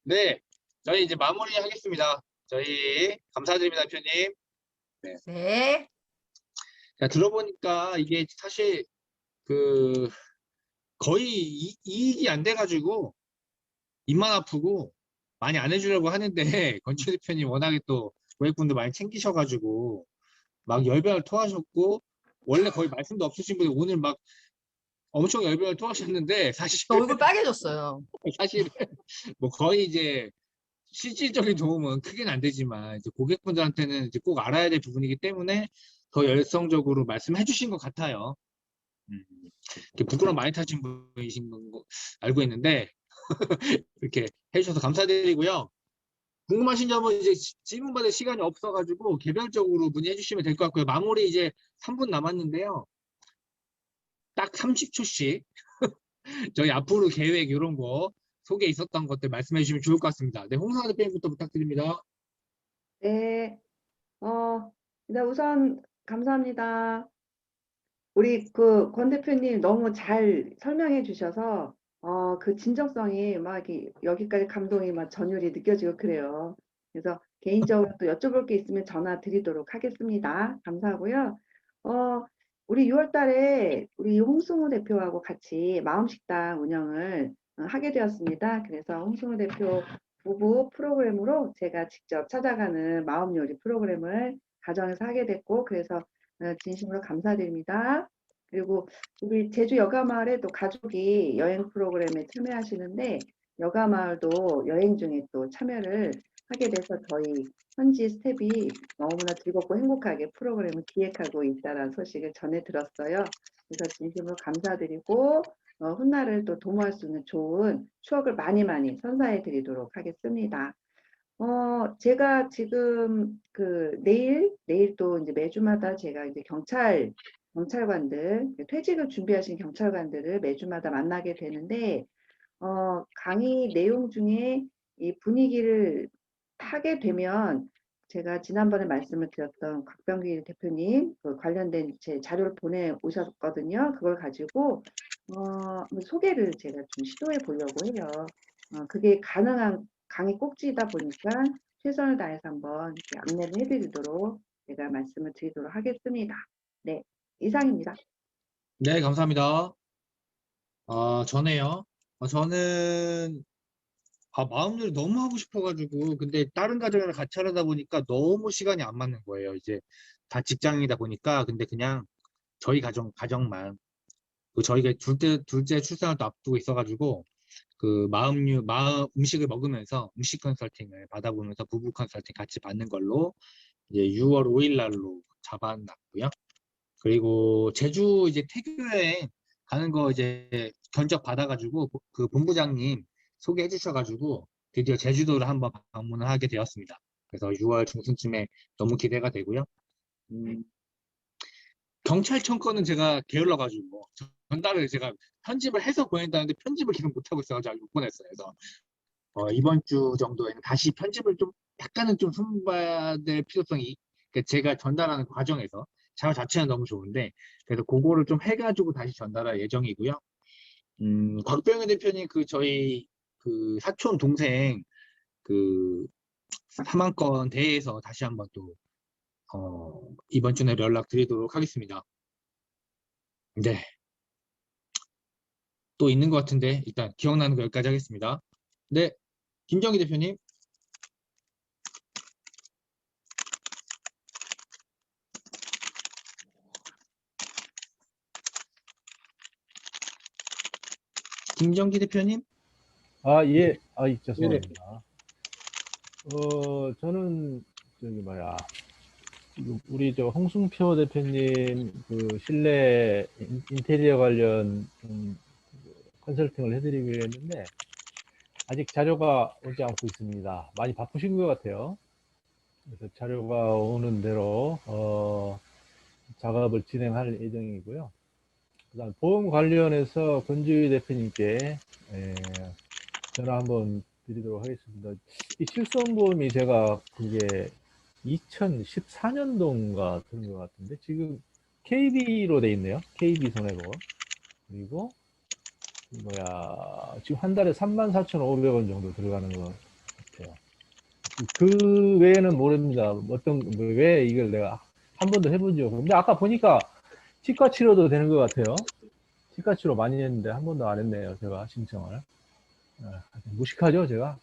네, 저희 이제 마무리하겠습니다. 저희 감사드립니다, 대표님. 네. 자, 들어보니까 이게 사실 그 거의 이익이 안 돼가지고 입만 아프고 많이 안 해주려고 하는데 건축 대표님 워낙에 또 고객분들 많이 챙기셔가지고 막 열변을 토하셨고 원래 거의 말씀도 없으신 분이 오늘 막 엄청 열변을 토하셨는데 사실 저 얼굴 빨개졌어요. 사실 뭐 거의 이제 실질적인 도움은 크게는 안 되지만 이제 고객분들한테는 이제 꼭 알아야 될 부분이기 때문에 더 열성적으로 말씀해 주신 것 같아요. 이렇게 부끄러움 많이 타신 분이신 거 알고 있는데 이렇게 해주셔서 감사드리고요. 궁금하신 점은 이제 질문 받을 시간이 없어가지고 개별적으로 문의해 주시면 될 것 같고요. 마무리 이제 3분 남았는데요. 딱 30초씩 저희 앞으로 계획 이런 거 속에 있었던 것들 말씀해 주시면 좋을 것 같습니다. 네, 홍성아 대표님부터 부탁드립니다. 네. 네, 우선 감사합니다. 우리 그 권 대표님 너무 잘 설명해 주셔서 그 진정성이 막 여기까지 감동이 막 전율이 느껴지고 그래요. 그래서 개인적으로 또 여쭤볼 게 있으면 전화 드리도록 하겠습니다. 감사하고요. 우리 6월 달에 우리 홍승우 대표하고 같이 마음식당 운영을 하게 되었습니다. 그래서 홍승우 대표 부부 프로그램으로 제가 직접 찾아가는 마음요리 프로그램을 가정에서 하게 됐고, 그래서 진심으로 감사드립니다. 그리고 우리 제주 여가마을에 또 가족이 여행 프로그램에 참여하시는데 여가마을도 여행 중에 또 참여를 하게 돼서 저희 현지 스텝이 너무나 즐겁고 행복하게 프로그램을 기획하고 있다는 소식을 전해 들었어요. 그래서 진심으로 감사드리고 훗날을 또 도모할 수 있는 좋은 추억을 많이 많이 선사해 드리도록 하겠습니다. 제가 지금 내일 또 이제 매주마다 제가 이제 경찰관들, 퇴직을 준비하신 경찰관들을 매주마다 만나게 되는데, 강의 내용 중에 이 분위기를 타게 되면 제가 지난번에 말씀을 드렸던 곽병기 대표님 관련된 제 자료를 보내 오셨거든요. 그걸 가지고 소개를 제가 좀 시도해 보려고 해요. 그게 가능한 강의 꼭지이다 보니까 최선을 다해서 한번 이렇게 안내를 해드리도록 제가 말씀을 드리도록 하겠습니다. 네, 이상입니다. 네, 감사합니다. 저네요. 저는 마음대로 너무 하고 싶어가지고 근데 다른 가정을 같이 하려다 보니까 너무 시간이 안 맞는 거예요. 이제 다 직장이다 보니까 근데 그냥 저희 가정만 저희가 둘째 출산을 또 앞두고 있어가지고 마음 음식을 먹으면서 음식 컨설팅을 받아보면서 부부 컨설팅 같이 받는 걸로 이제 6월 5일 날로 잡아놨고요. 그리고 제주 이제 태교여행 가는 거 이제 견적 받아가지고 그 본부장님 소개해 주셔가지고 드디어 제주도를 한번 방문을 하게 되었습니다. 그래서 6월 중순쯤에 너무 기대가 되고요. 경찰청 거는 제가 게을러가지고 전달을 제가 편집을 해서 보낸다는데 편집을 계속 못하고 있어가지고 못 보냈어요. 그래서 이번 주 정도에는 다시 편집을 좀 약간은 좀 손봐야 될 필요성이 그러니까 제가 전달하는 과정에서 자료 자체는 너무 좋은데 그래서 그거를 좀 해가지고 다시 전달할 예정이고요. 곽병현 대표님 저희 사촌 동생 사망권 대회에서 다시 한번 또 이번 주에 연락드리도록 하겠습니다. 네. 또 있는 것 같은데 일단 기억나는 거 여기까지 하겠습니다. 네, 김정희 대표님. 김정기 대표님. 예. 네네. 죄송합니다. 저는 우리 홍승표 대표님 실내 인테리어 관련 컨설팅을 해드리기로 했는데 아직 자료가 오지 않고 있습니다. 많이 바쁘신 것 같아요. 그래서 자료가 오는 대로 작업을 진행할 예정이고요. 그다음 보험 관련해서 권주희 대표님께 전화 한번 드리도록 하겠습니다. 이 실손보험이 제가 그게 2014년도인가 드는 것 같은데 지금 KB로 돼 있네요. KB 손해보험. 그리고 지금 한 달에 34,500원 정도 들어가는 것 같아요. 그 외에는 모릅니다. 왜 이걸 내가 한 번도 해보죠. 근데 아까 보니까 치과 치료도 되는 것 같아요. 치과 치료 많이 했는데 한 번도 안 했네요. 제가 신청을. 무식하죠, 제가.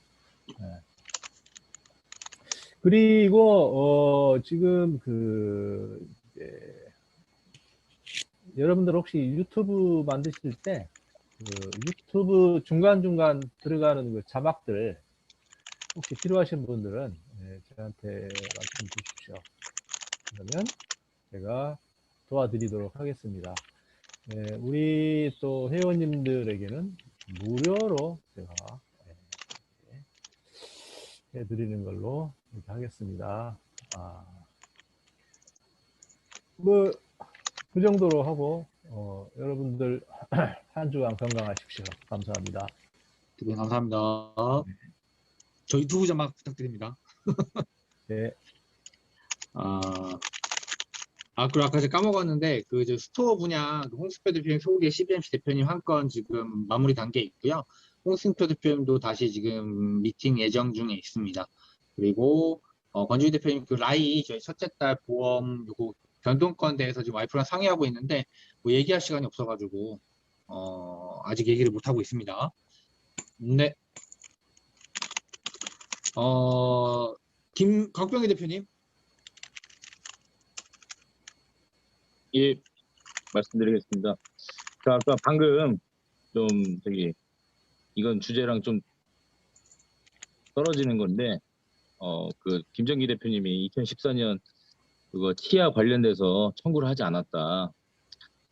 그리고 지금 여러분들 혹시 유튜브 만드실 때 유튜브 중간중간 들어가는 자막들 혹시 필요하신 분들은 저한테 말씀 주십시오. 그러면 제가 도와드리도록 하겠습니다. 우리 또 회원님들에게는 무료로 제가 해드리는 걸로 이렇게 하겠습니다. 그 정도로 하고 여러분들 한 주간 건강하십시오. 감사합니다. 네, 감사합니다. 저 유튜브 자막 부탁드립니다. 네. 그리고 아까 제가 까먹었는데 스토어 분야 홍승표 대표님 소개 CBMC 대표님 한 건 지금 마무리 단계에 있고요. 홍승표 대표님도 다시 지금 미팅 예정 중에 있습니다. 그리고 권주희 대표님 라이 저희 첫째 딸 보험 요거 변동권 대해서 지금 와이프랑 상의하고 있는데 뭐 얘기할 시간이 없어가지고 아직 얘기를 못 하고 있습니다. 네. 곽병희 대표님. 예, 말씀드리겠습니다. 자, 아까 방금 좀 이건 주제랑 좀 떨어지는 건데 김정기 대표님이 2014년 그거 치아 관련돼서 청구를 하지 않았다.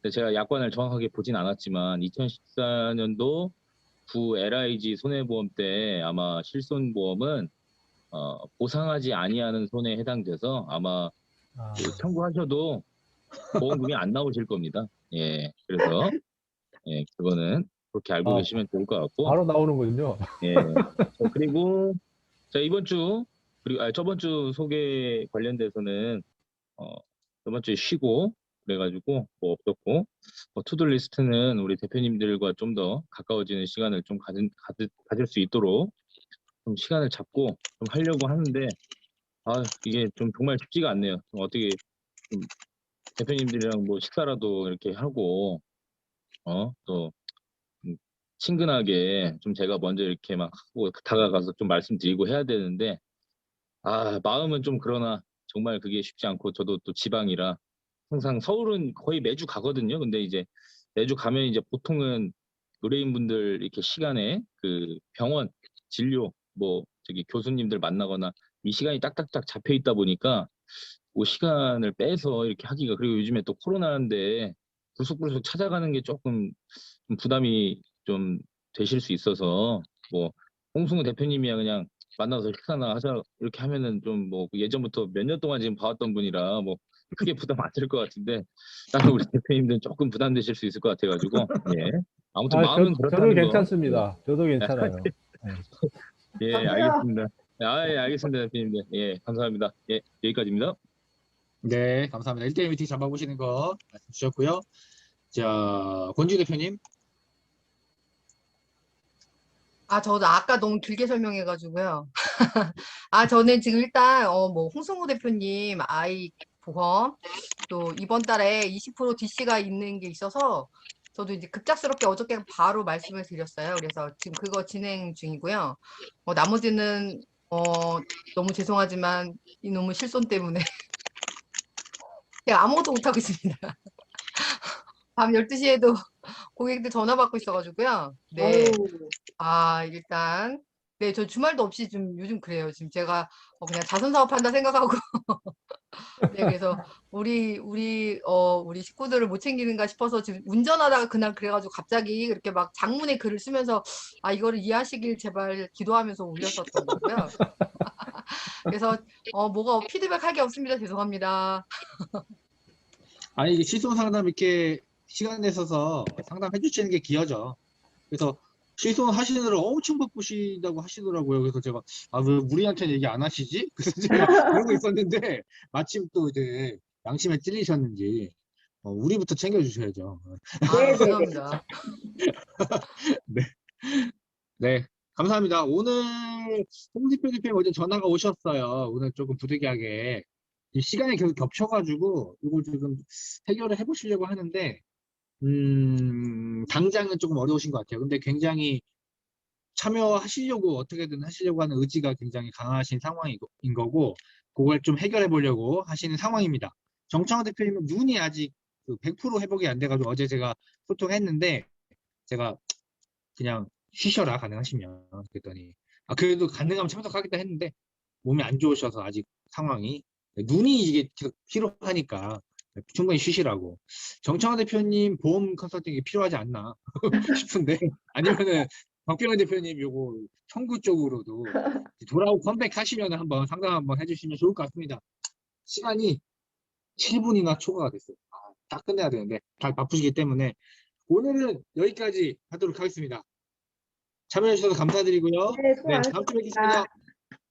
제가 약관을 정확하게 보진 않았지만 2014년도 구 LIG 손해보험 때 아마 실손보험은 보상하지 아니하는 손해에 해당돼서 아마 아, 청구하셔도 보험금이 안 나오실 겁니다. 예, 그래서 예, 그거는 그렇게 알고 아, 계시면 좋을 것 같고. 바로 나오는군요. 예. 그리고 자 이번 주 그리고 저번 주 소개 관련돼서는 저번 주에 쉬고 그래가지고 뭐 없었고 투두 리스트는 우리 대표님들과 좀 더 가까워지는 시간을 좀 가질 수 있도록 좀 시간을 잡고 좀 하려고 하는데 이게 좀 정말 쉽지가 않네요. 좀 어떻게 좀 대표님들이랑 뭐 식사라도 이렇게 하고 또 친근하게 좀 제가 먼저 이렇게 막 하고 다가가서 좀 말씀드리고 해야 되는데 마음은 좀 그러나 정말 그게 쉽지 않고 저도 또 지방이라 항상 서울은 거의 매주 가거든요. 근데 이제 매주 가면 이제 보통은 의뢰인분들 이렇게 시간에 그 병원 진료 뭐 저기 교수님들 만나거나 이 시간이 딱딱딱 잡혀 있다 보니까 그 시간을 빼서 이렇게 하기가 그리고 요즘에 또 코로나인데 불쑥불쑥 찾아가는 게 조금 좀 부담이 좀 되실 수 있어서 뭐 홍승우 대표님이야 그냥 만나서 식사나 하자 이렇게 하면은 좀 뭐 예전부터 몇 년 동안 지금 봐왔던 분이라 뭐 크게 부담 안 될 것 같은데 다른 우리 대표님들은 조금 부담되실 수 있을 것 같아가지고 예 아무튼 마음은 저는 그렇다는 거 괜찮습니다. 저도 괜찮아요. 예 알겠습니다. 예 알겠습니다 대표님들 예 감사합니다. 예 여기까지입니다. 네, 감사합니다. 1대1 미팅 잡아보시는 거 말씀 주셨고요. 자, 권지 대표님. 저도 아까 너무 길게 설명해가지고요. 저는 지금 일단, 뭐, 홍성우 대표님 아이 보험, 또 이번 달에 20% DC가 있는 게 있어서, 저도 이제 급작스럽게 어저께 바로 말씀을 드렸어요. 그래서 지금 그거 진행 중이고요. 나머지는, 너무 죄송하지만, 이놈의 실손 때문에 제가 아무것도 못하고 있습니다. 밤 12시에도 고객들 전화 받고 있어가지고요. 네. 일단, 네, 저 주말도 없이 좀 요즘 그래요. 지금 제가 그냥 자선 사업한다 생각하고. 네, 그래서 우리 식구들을 못 챙기는가 싶어서 지금 운전하다가 그날 그래가지고 갑자기 이렇게 막 장문의 글을 쓰면서 이거를 이해하시길 제발 기도하면서 올렸었던 거고요. 그래서 뭐가 피드백 할 게 없습니다. 죄송합니다. 아니, 이게 실손 상담 이렇게 시간 내셔서 상담해 주시는 게 기여죠. 그래서 실손 하시느라 엄청 바쁘시다고 하시더라고요. 그래서 제가 왜 우리한테는 얘기 안 하시지? 그래서 제가 그러고 있었는데 마침 또 이제 양심에 찔리셨는지 우리부터 챙겨주셔야죠. 네, 네, 네. 죄송합니다. 네. 네, 감사합니다. 오늘 홍지표 대표님 어제 전화가 오셨어요. 오늘 조금 부득이하게 이 시간이 계속 겹쳐가지고 이걸 지금 해결을 해보시려고 하는데 당장은 조금 어려우신 것 같아요. 근데 굉장히 참여하시려고 어떻게든 하시려고 하는 의지가 굉장히 강하신 상황인 거고 그걸 좀 해결해 보려고 하시는 상황입니다. 정창호 대표님은 눈이 아직 100% 회복이 안 돼가지고 어제 제가 소통했는데 제가 그냥 쉬셔라 가능하시면 그랬더니 그래도 가능하면 참석하겠다 했는데 몸이 안 좋으셔서 아직 상황이 눈이 이게 계속 피로하니까 충분히 쉬시라고. 정창호 대표님 보험 컨설팅이 필요하지 않나 싶은데 아니면은 박병원 대표님 요거 청구 쪽으로도 돌아오고 컴백하시면 한번 상담 한번 해주시면 좋을 것 같습니다. 시간이 7분이나 초과가 됐어요. 딱 끝내야 되는데 다 바쁘시기 때문에 오늘은 여기까지 하도록 하겠습니다. 참여해 주셔서 감사드리고요. 네, 네, 다음 주에 뵙겠습니다. 네,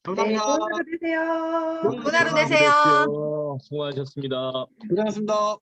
감사합니다. 좋은 하루 되세요. 좋은 하루 되세요. 수고하셨습니다. 고생하셨습니다.